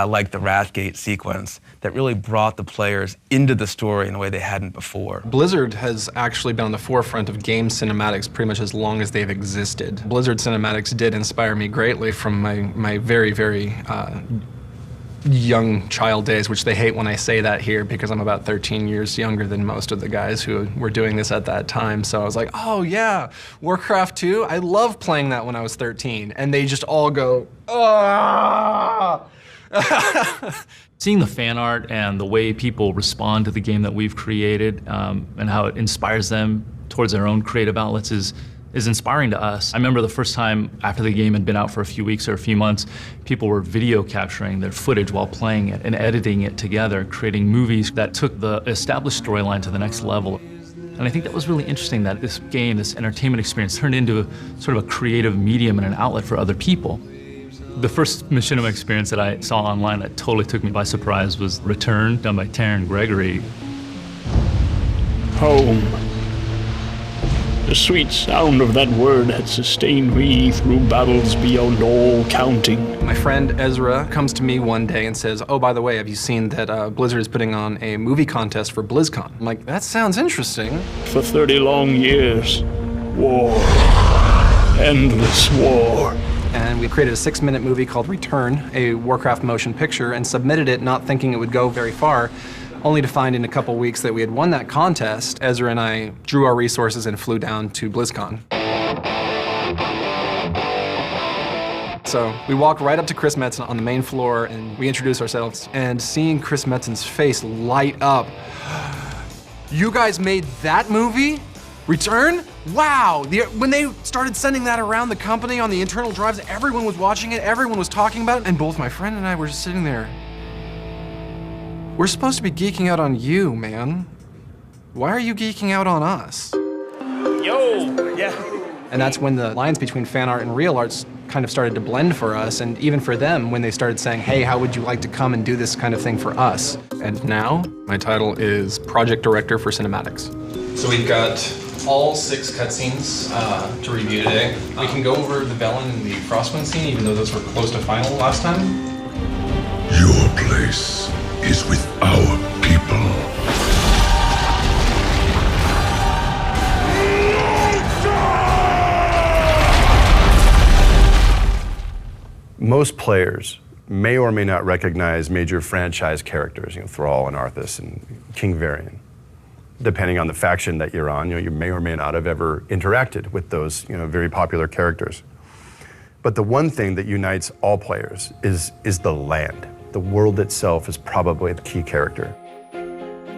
[SPEAKER 2] like the Wrathgate sequence that really brought the players into the story in a way they hadn't before.
[SPEAKER 17] Blizzard has actually been on the forefront of game cinematics pretty much as long as they've existed. Blizzard cinematics did inspire me greatly from my very, very young child days, which they hate when I say that here because I'm about 13 years younger than most of the guys who were doing this at that time. So I was like, oh yeah, Warcraft 2, I loved playing that when I was 13. And they just all go, ah!
[SPEAKER 18] Seeing the fan art and the way people respond to the game that we've created and how it inspires them towards their own creative outlets is inspiring to us. I remember the first time after the game had been out for a few weeks or a few months, people were video capturing their footage while playing it and editing it together, creating movies that took the established storyline to the next level. And I think that was really interesting that this game, this entertainment experience, turned into sort of a creative medium and an outlet for other people. The first machinima experience that I saw online that totally took me by surprise was Return, done by Taryn Gregory.
[SPEAKER 20] Home. The sweet sound of that word had sustained me through battles beyond all counting.
[SPEAKER 17] My friend Ezra comes to me one day and says, oh, by the way, have you seen that Blizzard is putting on a movie contest for BlizzCon? I'm like, that sounds interesting.
[SPEAKER 20] For 30 long years, war. Endless war.
[SPEAKER 17] And we created a 6-minute movie called Return, a Warcraft motion picture, and submitted it not thinking it would go very far, only to find in a couple weeks that we had won that contest. Ezra and I drew our resources and flew down to BlizzCon. So we walked right up to Chris Metzen on the main floor and we introduced ourselves, and seeing Chris Metzen's face light up. You guys made that movie? Return? Wow! When they started sending that around the company on the internal drives, everyone was watching it, everyone was talking about it, and both my friend and I were just sitting there. We're supposed to be geeking out on you, man. Why are you geeking out on us?
[SPEAKER 20] Yo! Yeah.
[SPEAKER 17] And that's when the lines between fan art and real arts kind of started to blend for us, and even for them when they started saying, hey, how would you like to come and do this kind of thing for us? And now, my title is Project Director for Cinematics. So we've got all 6 cutscenes to review today. We can go over the Velen and the Frostwind scene, even though those were close to final last time.
[SPEAKER 6] Your place is with our people.
[SPEAKER 1] Most players may or may not recognize major franchise characters, Thrall and Arthas and King Varian. Depending on the faction that you're on, you may or may not have ever interacted with those, very popular characters. But the one thing that unites all players is the land. The world itself is probably the key character.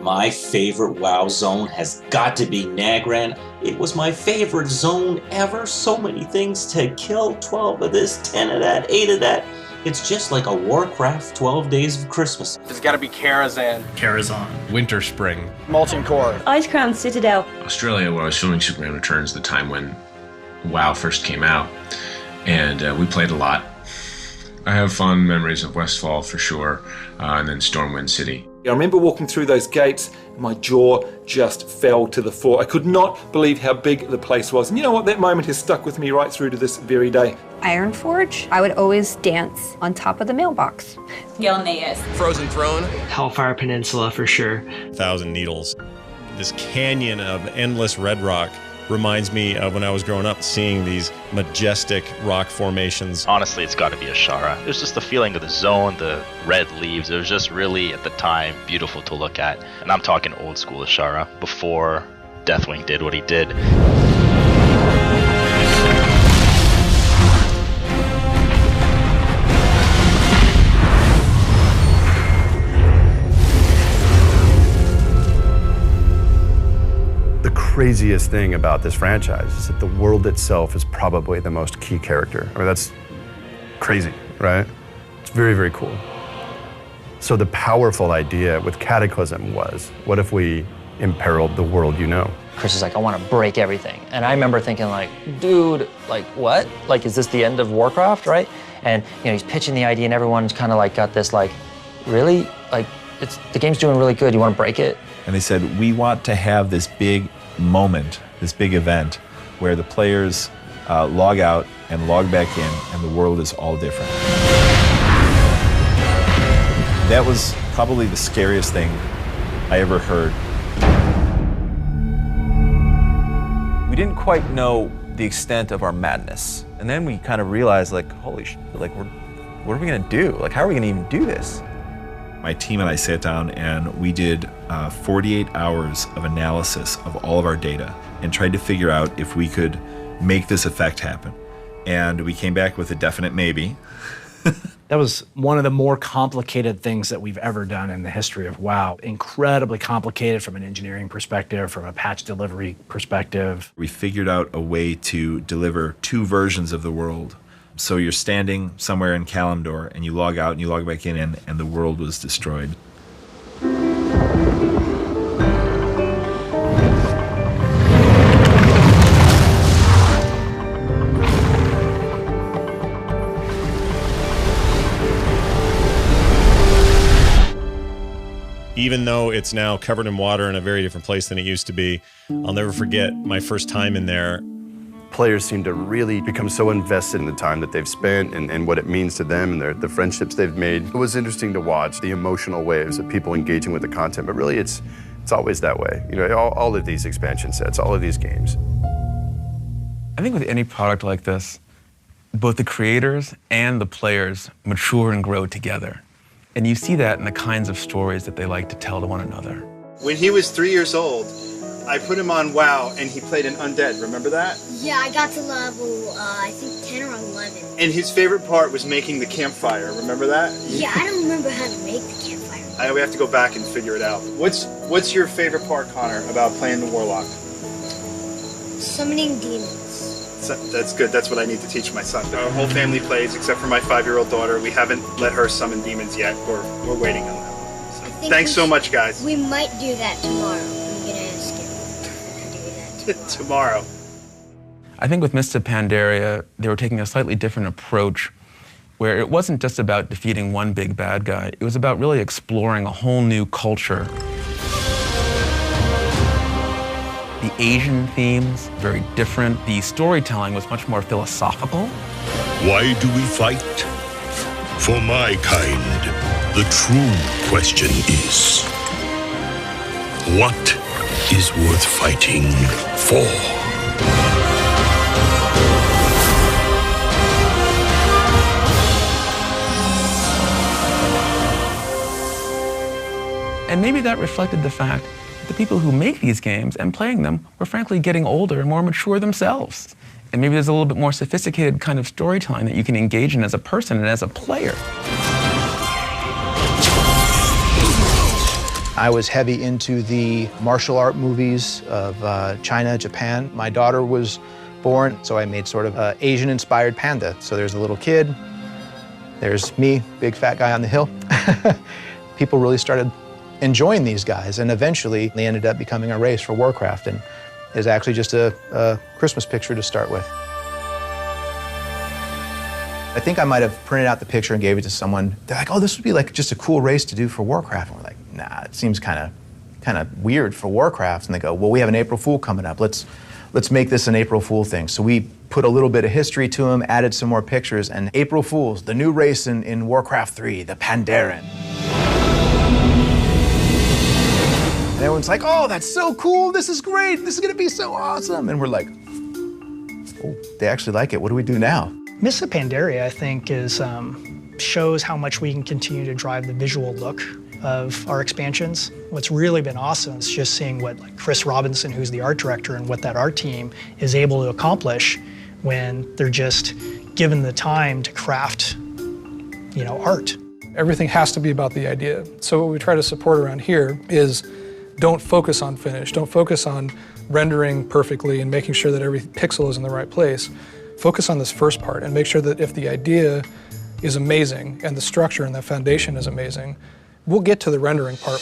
[SPEAKER 21] My favorite WoW zone has got to be Nagran. It was my favorite zone ever. So many things to kill, 12 of this, 10 of that, 8 of that. It's just like a Warcraft 12 Days of Christmas.
[SPEAKER 17] It's gotta be Karazhan.
[SPEAKER 18] Karazhan.
[SPEAKER 31] Winter Spring.
[SPEAKER 17] Molten Core.
[SPEAKER 22] Icecrown Citadel.
[SPEAKER 32] Australia, where I was filming Superman Returns, the time when WoW first came out, and we played a lot. I have fond memories of Westfall for sure, and then Stormwind City.
[SPEAKER 33] I remember walking through those gates and
[SPEAKER 3] My jaw just fell to the floor. I could not believe how big the place was. And you know what? That moment has stuck with me right through to this very day.
[SPEAKER 4] Ironforge, I would always dance on top of the mailbox.
[SPEAKER 5] Yelneas.
[SPEAKER 31] Frozen Throne.
[SPEAKER 9] Hellfire Peninsula for sure.
[SPEAKER 31] Thousand Needles. This canyon of endless red rock reminds me of when I was growing up, seeing these majestic rock formations.
[SPEAKER 28] Honestly, it's got to be Ashara. There's just the feeling of the zone, the red leaves. It was just really, at the time, beautiful to look at. And I'm talking old school Ashara, before Deathwing did what he did.
[SPEAKER 1] The craziest thing about this franchise is that the world itself is probably the most key character. I mean, that's crazy, right? It's very, very cool. So the powerful idea with Cataclysm was, what if we imperiled the world you know?
[SPEAKER 10] Chris is like, I want to break everything. And I remember thinking like, dude, like what? Like, is this the end of Warcraft, right? And he's pitching the idea and everyone's kind of like got this like, really? Like, the game's doing really good, you want to break it?
[SPEAKER 15] And they said, we want to have this big moment, this big event, where the players log out and log back in, and the world is all different. That was probably the scariest thing I ever heard.
[SPEAKER 16] We didn't quite know the extent of our madness. And then we kind of realized, like, holy shit, like, what are we gonna do? Like, how are we gonna even do this?
[SPEAKER 15] My team and I sat down and we did 48 hours of analysis of all of our data and tried to figure out if we could make this effect happen. And we came back with a definite maybe.
[SPEAKER 14] That was one of the more complicated things that we've ever done in the history of WoW. Incredibly complicated from an engineering perspective, from a patch delivery perspective.
[SPEAKER 15] We figured out a way to deliver 2 versions of the world. So you're standing somewhere in Kalimdor and you log out and you log back in and the world was destroyed.
[SPEAKER 31] Even though it's now covered in water in a very different place than it used to be, I'll never forget my first time in there.
[SPEAKER 1] Players seem to really become so invested in the time that they've spent and what it means to them and the friendships they've made. It was interesting to watch the emotional waves of people engaging with the content, but really it's always that way. All of these expansion sets, all of these games.
[SPEAKER 2] I think with any product like this, both the creators and the players mature and grow together. And you see that in the kinds of stories that they like to tell to one another.
[SPEAKER 19] When he was 3 years old, I put him on WoW and he played an undead, remember that?
[SPEAKER 22] Yeah, I got to level, I think 10 or 11.
[SPEAKER 19] And his favorite part was making the campfire, remember that?
[SPEAKER 22] Yeah, I don't remember how to make the campfire.
[SPEAKER 19] We have to go back and figure it out. What's your favorite part, Connor, about playing the Warlock?
[SPEAKER 22] Summoning demons.
[SPEAKER 19] That's good, that's what I need to teach my son. Our whole family plays, except for my 5-year-old daughter. We haven't let her summon demons yet. We're waiting on that. So, thanks so much, guys.
[SPEAKER 22] We might do that tomorrow.
[SPEAKER 19] Tomorrow.
[SPEAKER 2] I think with Mists of Pandaria, they were taking a slightly different approach where it wasn't just about defeating one big bad guy, it was about really exploring a whole new culture. The Asian themes, very different. The storytelling was much more philosophical.
[SPEAKER 6] Why do we fight? For my kind, the true question is, what is worth fighting for?
[SPEAKER 2] And maybe that reflected the fact that the people who make these games and playing them were frankly getting older and more mature themselves. And maybe there's a little bit more sophisticated kind of storytelling that you can engage in as a person and as a player.
[SPEAKER 23] I was heavy into the martial art movies of China, Japan. My daughter was born, so I made sort of an Asian-inspired panda. So there's a little kid, there's me, big fat guy on the hill. People really started enjoying these guys, and eventually they ended up becoming a race for Warcraft, and it was actually just a Christmas picture to start with. I think I might have printed out the picture and gave it to someone. They're like, oh, this would be like just a cool race to do for Warcraft. And we're like, nah, it seems kind of kind of weird for Warcraft. And they go, well, we have an April Fool coming up. Let's make this an April Fool thing. So we put a little bit of history to them, added some more pictures, and April Fools, the new race in Warcraft 3, the Pandaren. And everyone's like, oh, that's so cool, this is great, this is gonna be so awesome. And we're like, oh, they actually like it, what do we do now?
[SPEAKER 5] Mists of Pandaria, I think, shows how much we can continue to drive the visual look of our expansions. What's really been awesome is just seeing what Chris Robinson, who's the art director, and what that art team is able to accomplish when they're just given the time to craft, art.
[SPEAKER 7] Everything has to be about the idea. So what we try to support around here is don't focus on finish, don't focus on rendering perfectly and making sure that every pixel is in the right place. Focus on this first part and make sure that if the idea is amazing and the structure and the foundation is amazing, we'll get to the rendering part.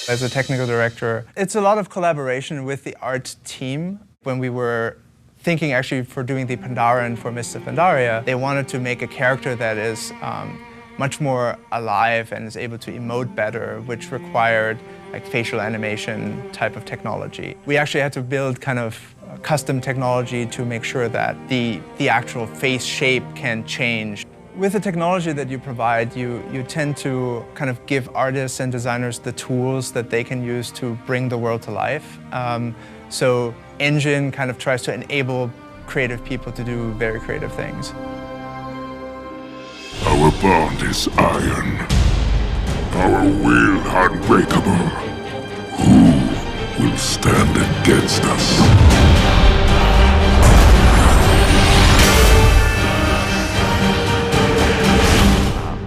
[SPEAKER 8] As a technical director, it's a lot of collaboration with the art team. When we were thinking actually for doing the Pandaren for Mists of Pandaria, they wanted to make a character that is much more alive and is able to emote better, which required facial animation type of technology. We actually had to build kind of custom technology to make sure that the actual face shape can change. With the technology that you provide, you tend to kind of give artists and designers the tools that they can use to bring the world to life. So Engine kind of tries to enable creative people to do very creative things.
[SPEAKER 6] Our bond is iron, our will unbreakable. Who will stand against us?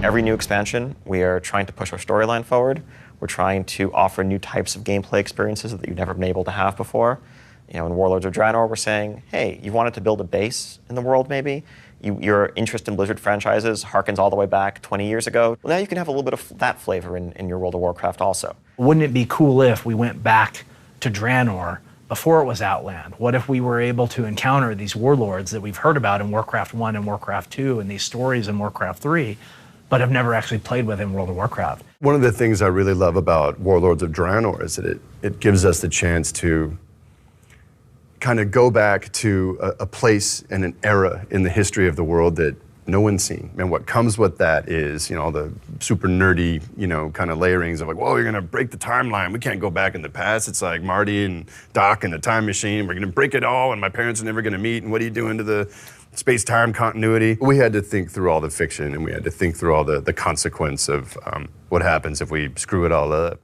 [SPEAKER 11] Every new expansion, we are trying to push our storyline forward. We're trying to offer new types of gameplay experiences that you've never been able to have before. In Warlords of Draenor, we're saying, hey, you wanted to build a base in the world, maybe? Your interest in Blizzard franchises harkens all the way back 20 years ago. Well, now you can have a little bit of that flavor in your World of Warcraft also.
[SPEAKER 14] Wouldn't it be cool if we went back to Draenor before it was Outland? What if we were able to encounter these warlords that we've heard about in Warcraft 1 and Warcraft 2 and these stories in Warcraft 3, but have never actually played with in World of Warcraft?
[SPEAKER 1] One of the things I really love about Warlords of Draenor is that it gives us the chance to kind of go back to a place and an era in the history of the world that no one's seen. And what comes with that is, all the super nerdy, kind of layerings of whoa, you're gonna break the timeline. We can't go back in the past. It's like Marty and Doc and the time machine. We're gonna break it all and my parents are never gonna meet. And what are you doing to the space-time continuity? We had to think through all the fiction and we had to think through all the consequence of what happens if we screw it all up.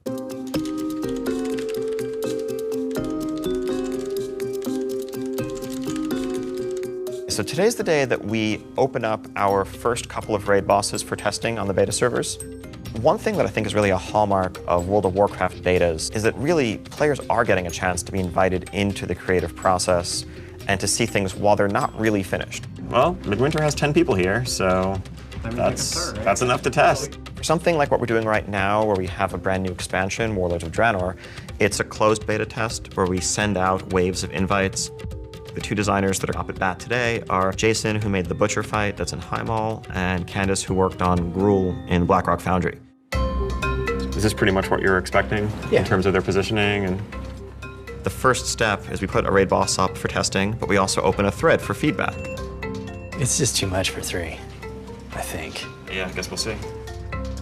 [SPEAKER 11] So today's the day that we open up our first couple of raid bosses for testing on the beta servers. One thing that I think is really a hallmark of World of Warcraft betas is that really players are getting a chance to be invited into the creative process and to see things while they're not really finished. Well, Midwinter has 10 people here, so that's enough to test. For something like what we're doing right now, where we have a brand new expansion, Warlords of Draenor, it's a closed beta test where we send out waves of invites. The two designers that are up at bat today are Jason, who made the Butcher fight that's in Highmall, and Candace, who worked on Gruul in Blackrock Foundry. Is this pretty much what you're expecting in terms of their positioning? And the first step is we put a raid boss up for testing, but we also open a thread for feedback.
[SPEAKER 12] It's just too much for 3, I think.
[SPEAKER 11] Yeah, I guess we'll see.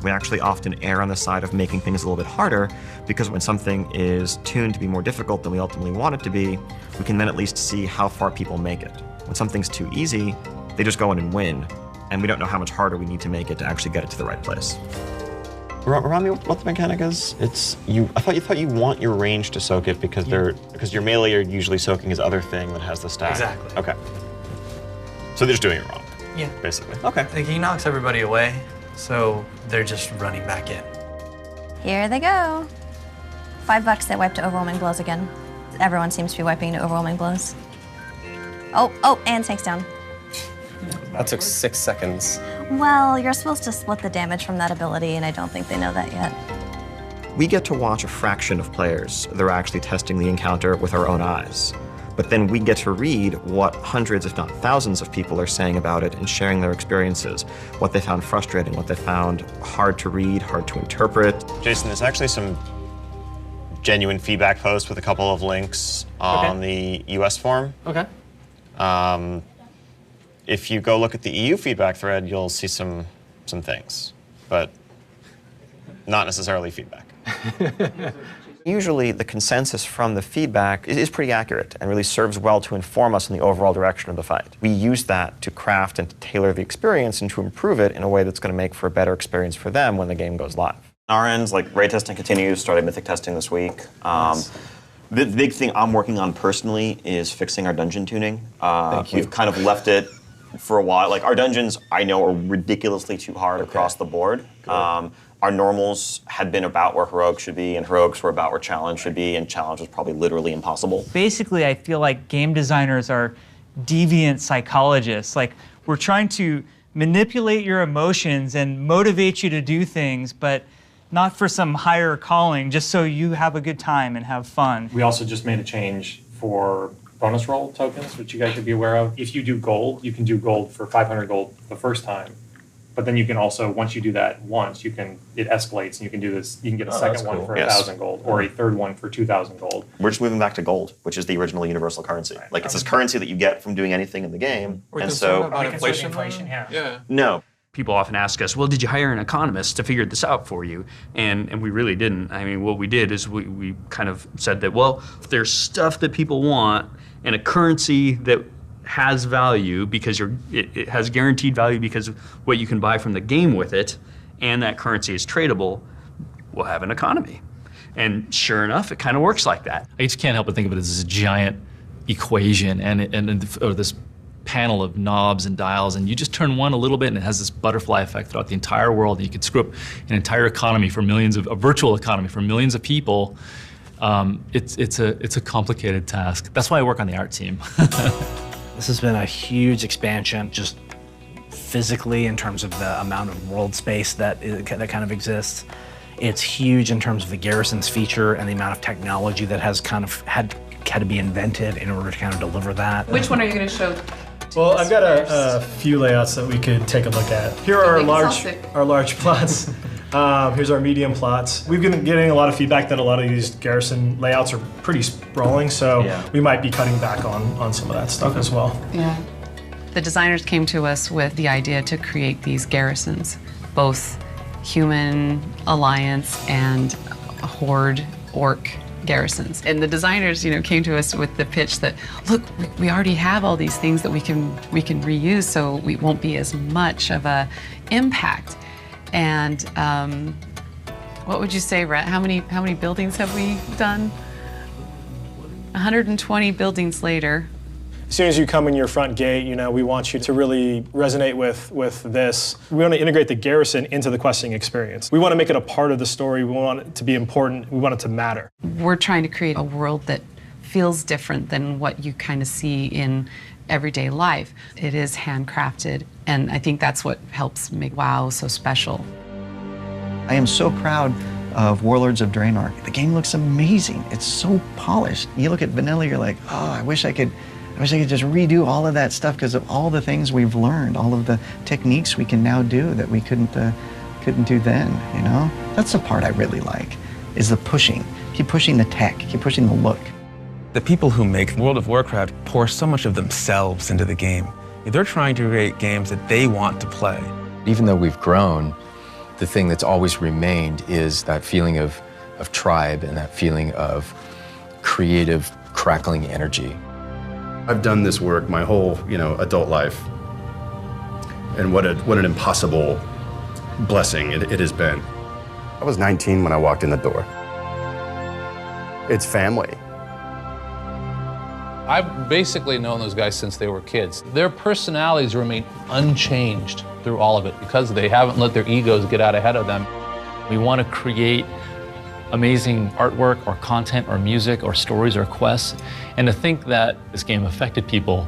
[SPEAKER 11] We actually often err on the side of making things a little bit harder, because when something is tuned to be more difficult than we ultimately want it to be, we can then at least see how far people make it. When something's too easy, they just go in and win, and we don't know how much harder we need to make it to actually get it to the right place. Remind me what the mechanic is? I thought you want your range to soak it because your melee are usually soaking his other thing that has the stack.
[SPEAKER 12] Exactly.
[SPEAKER 11] Okay. So they're just doing it wrong.
[SPEAKER 12] Yeah.
[SPEAKER 11] Basically. Okay.
[SPEAKER 12] Like he knocks everybody away, so they're just running back in.
[SPEAKER 13] Here they go. $5 that wiped to overwhelming blows again. Everyone seems to be wiping to overwhelming blows. Oh, and tanks down.
[SPEAKER 12] That took 6 seconds.
[SPEAKER 13] Well, you're supposed to split the damage from that ability, and I don't think they know that yet.
[SPEAKER 11] We get to watch a fraction of players that are actually testing the encounter with our own eyes. But then we get to read what hundreds, if not thousands, of people are saying about it and sharing their experiences, what they found frustrating, what they found hard to read, hard to interpret. Jason, there's actually some genuine feedback post with a couple of links on the US forum.
[SPEAKER 10] Okay.
[SPEAKER 11] If you go look at the EU feedback thread, you'll see some things, but not necessarily feedback. Usually the consensus from the feedback is pretty accurate and really serves well to inform us in the overall direction of the fight. We use that to craft and to tailor the experience and to improve it in a way that's going to make for a better experience for them when the game goes live. On our ends, like raid testing continues, started mythic testing this week. The big thing I'm working on personally is fixing our dungeon tuning. We've kind of left it for a while. Like our dungeons, I know, are ridiculously too hard across the board. Our normals had been about where heroics should be, and heroics were about where challenge should be, and challenge was probably literally impossible.
[SPEAKER 3] Basically, I feel like game designers are deviant psychologists. Like, we're trying to manipulate your emotions and motivate you to do things, but not for some higher calling, just so you have a good time and have fun.
[SPEAKER 17] We also just made a change for bonus roll tokens, which you guys should be aware of. If you do gold, you can do gold for 500 gold the first time. But then you can also, once you do that once, it escalates and you can do this, you can get a second one for 1,000 gold or a third one for 2,000 gold.
[SPEAKER 11] We're just moving back to gold, which is the original universal currency. Like it's this currency that you get from doing anything in the game.
[SPEAKER 18] We're
[SPEAKER 11] and
[SPEAKER 18] concerned
[SPEAKER 11] so
[SPEAKER 18] about inflation, yeah.
[SPEAKER 11] No.
[SPEAKER 18] People often ask us, well, did you hire an economist to figure this out for you? And we really didn't. I mean, what we did is we kind of said that, well, if there's stuff that people want and a currency that has value because it has guaranteed value because of what you can buy from the game with it, and that currency is tradable, we'll have an economy. And sure enough, it kind of works like that.
[SPEAKER 20] I just can't help but think of it as a giant equation or this panel of knobs and dials, and you just turn one a little bit and it has this butterfly effect throughout the entire world, and you could screw up an entire economy for a virtual economy for millions of people. It's a complicated task. That's why I work on the art team.
[SPEAKER 14] This has been a huge expansion, just physically in terms of the amount of world space that kind of exists. It's huge in terms of the garrison's feature and the amount of technology that has kind of had to be invented in order to kind of deliver that.
[SPEAKER 21] Which one are you going to show?
[SPEAKER 17] Well, I've got a few layouts that we could take a look at. Here are our large plots. Here's our medium plots. We've been getting a lot of feedback that a lot of these garrison layouts are pretty sprawling, so we might be cutting back on some of that stuff as well.
[SPEAKER 21] Yeah. The designers came to us with the idea to create these garrisons, both human alliance and horde orc garrisons. And the designers, came to us with the pitch that, look, we already have all these things that we can reuse, so we won't be as much of a impact. And what would you say, Rhett? How many buildings have we done? 120 buildings later.
[SPEAKER 17] As soon as you come in your front gate, we want you to really resonate with this. We want to integrate the garrison into the questing experience. We want to make it a part of the story. We want it to be important. We want it to matter.
[SPEAKER 21] We're trying to create a world that feels different than what you kind of see in everyday life. It is handcrafted, and I think that's what helps make WoW so special.
[SPEAKER 23] I am so proud of Warlords of Draenor. The game looks amazing. It's so polished. You look at vanilla, you're like, oh, I wish I could just redo all of that stuff because of all the things we've learned, all of the techniques we can now do that we couldn't do then, That's the part I really like, is the pushing. Keep pushing the tech, keep pushing the look.
[SPEAKER 2] The people who make World of Warcraft pour so much of themselves into the game. They're trying to create games that they want to play.
[SPEAKER 24] Even though we've grown, the thing that's always remained is that feeling of tribe and that feeling of creative, crackling energy.
[SPEAKER 1] I've done this work my whole, adult life. And what an impossible blessing it has been. I was 19 when I walked in the door. It's family.
[SPEAKER 25] I've basically known those guys since they were kids. Their personalities remain unchanged through all of it because they haven't let their egos get out ahead of them.
[SPEAKER 20] We want to create amazing artwork or content or music or stories or quests, and to think that this game affected people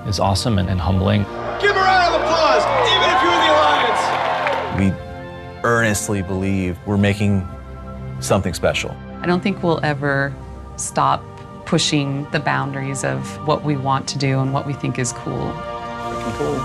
[SPEAKER 20] is awesome and humbling.
[SPEAKER 26] Give a round of applause, even if you're in the Alliance!
[SPEAKER 16] We earnestly believe we're making something special.
[SPEAKER 21] I don't think we'll ever stop pushing the boundaries of what we want to do and what we think is cool.
[SPEAKER 23] Freaking cool.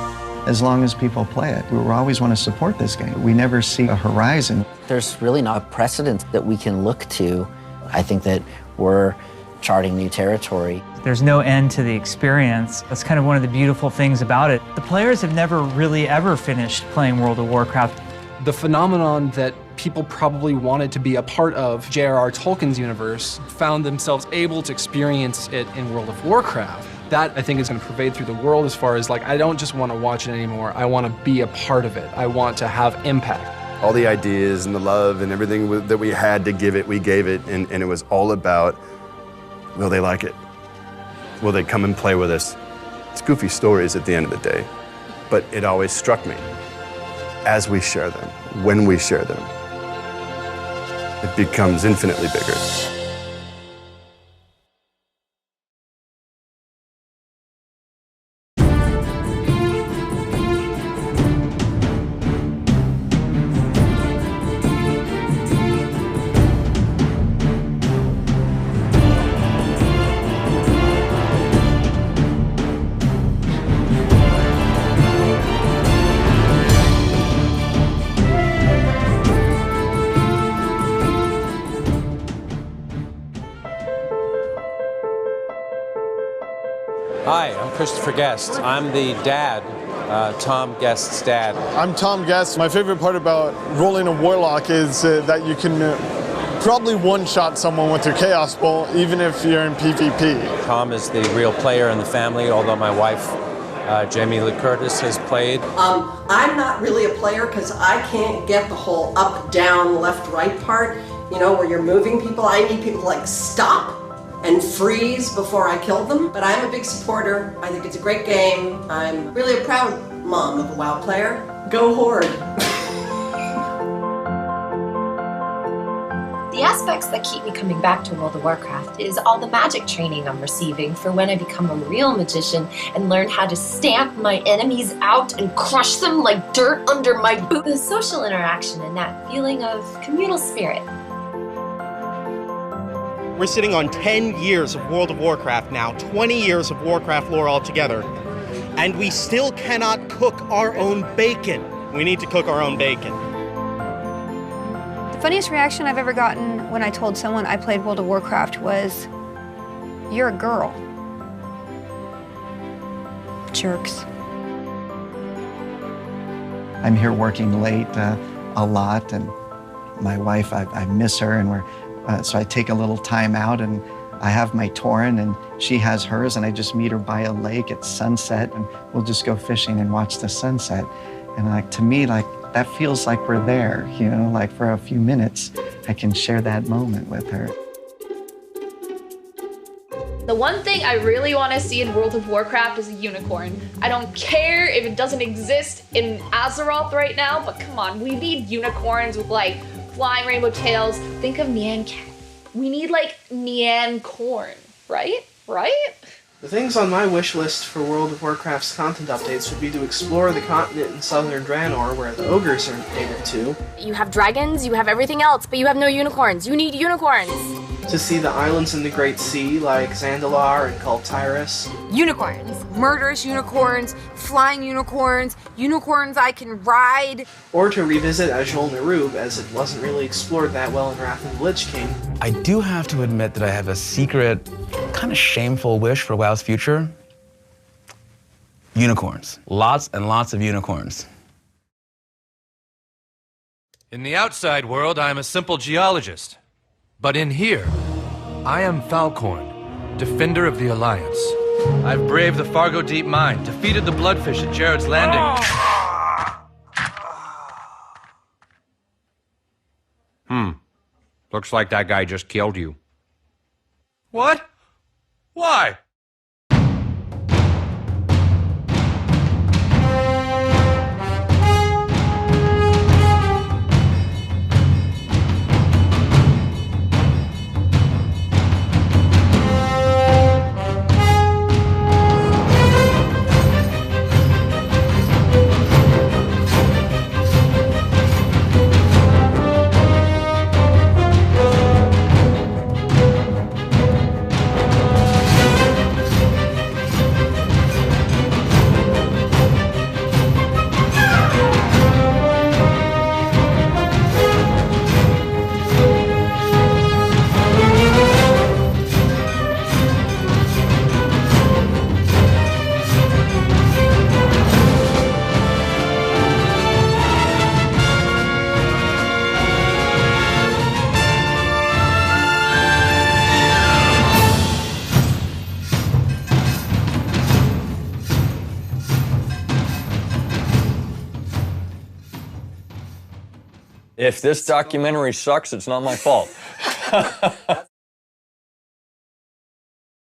[SPEAKER 23] As long as people play it, we always want to support this game. We never see a horizon.
[SPEAKER 27] There's really not a precedent that we can look to
[SPEAKER 4] I think that we're charting new territory.
[SPEAKER 3] There's no end to the experience. That's kind of one of the beautiful things about it. The players have never really ever finished playing World of Warcraft.
[SPEAKER 5] The phenomenon that people probably wanted to be a part of J.R.R. Tolkien's universe found themselves able to experience it in World of Warcraft. That, I think, is going to pervade through the world as far as, like, I don't just want to watch it anymore. I want to be a part of it. I want to have impact.
[SPEAKER 1] All the ideas and the love and everything that we had to give it, we gave it, and it was all about, will they like it? Will they come and play with us? It's goofy stories at the end of the day, but it always struck me, as we share them, when we share them, it becomes infinitely bigger.
[SPEAKER 9] Hi, I'm Christopher Guest. I'm the dad, Tom Guest's dad.
[SPEAKER 26] I'm Tom Guest. My favorite part about rolling a Warlock is that you can probably one-shot someone with your Chaos Bolt, even if you're in PvP.
[SPEAKER 9] Tom is the real player in the family, although my wife, Jamie Lee Curtis, has played.
[SPEAKER 15] I'm not really a player because I can't get the whole up, down, left, right part, you know, where you're moving people. I need people to, like, stop and freeze before I kill them. But I'm a big supporter. I think it's a great game. I'm really a proud mom of a WoW player. Go Horde.
[SPEAKER 19] The aspects that keep me coming back to World of Warcraft is all the magic training I'm receiving for when I become a real magician and learn how to stamp my enemies out and crush them like dirt under my boot. The social interaction and that feeling of communal spirit.
[SPEAKER 22] We're sitting on 10 years of World of Warcraft now, 20 years of Warcraft lore altogether, and we still cannot cook our own bacon. We need to cook our own bacon.
[SPEAKER 27] The funniest reaction I've ever gotten when I told someone I played World of Warcraft was, "You're a girl." Jerks.
[SPEAKER 28] I'm here working late a lot, and my wife, I miss her, and so I take a little time out, and I have my Tauren, and she has hers, and I just meet her by a lake at sunset, and we'll just go fishing and watch the sunset. And like, to me, like, that feels like we're there, you know, like for a few minutes, I can share that moment with her.
[SPEAKER 29] The one thing I really want to see in World of Warcraft is a unicorn. I don't care if it doesn't exist in Azeroth right now, but come on, we need unicorns with like flying rainbow tails. Think of Nyan Cat. We need like Nyan Corn, right? Right?
[SPEAKER 30] The things on my wish list for World of Warcraft's content updates would be to explore the continent in southern Draenor where the ogres are native to.
[SPEAKER 31] You have dragons, you have everything else, but you have no unicorns. You need unicorns!
[SPEAKER 30] To see the islands in the Great Sea like Zandalar and Kultiris.
[SPEAKER 31] Unicorns. Murderous unicorns, flying unicorns, unicorns I can ride.
[SPEAKER 30] Or to revisit Azjol Nerub, as it wasn't really explored that well in Wrath of the Lich King.
[SPEAKER 2] I do have to admit that I have a secret, kind of shameful wish for WoW's future. Unicorns. Lots and lots of unicorns.
[SPEAKER 32] In the outside world, I am a simple geologist. But in here, I am Falcorn, defender of the Alliance. I've braved the Fargo Deep Mine, defeated the Bloodfish at Jared's Landing.
[SPEAKER 33] Looks like that guy just killed you.
[SPEAKER 32] What? Why?
[SPEAKER 6] If this documentary sucks, it's not my fault.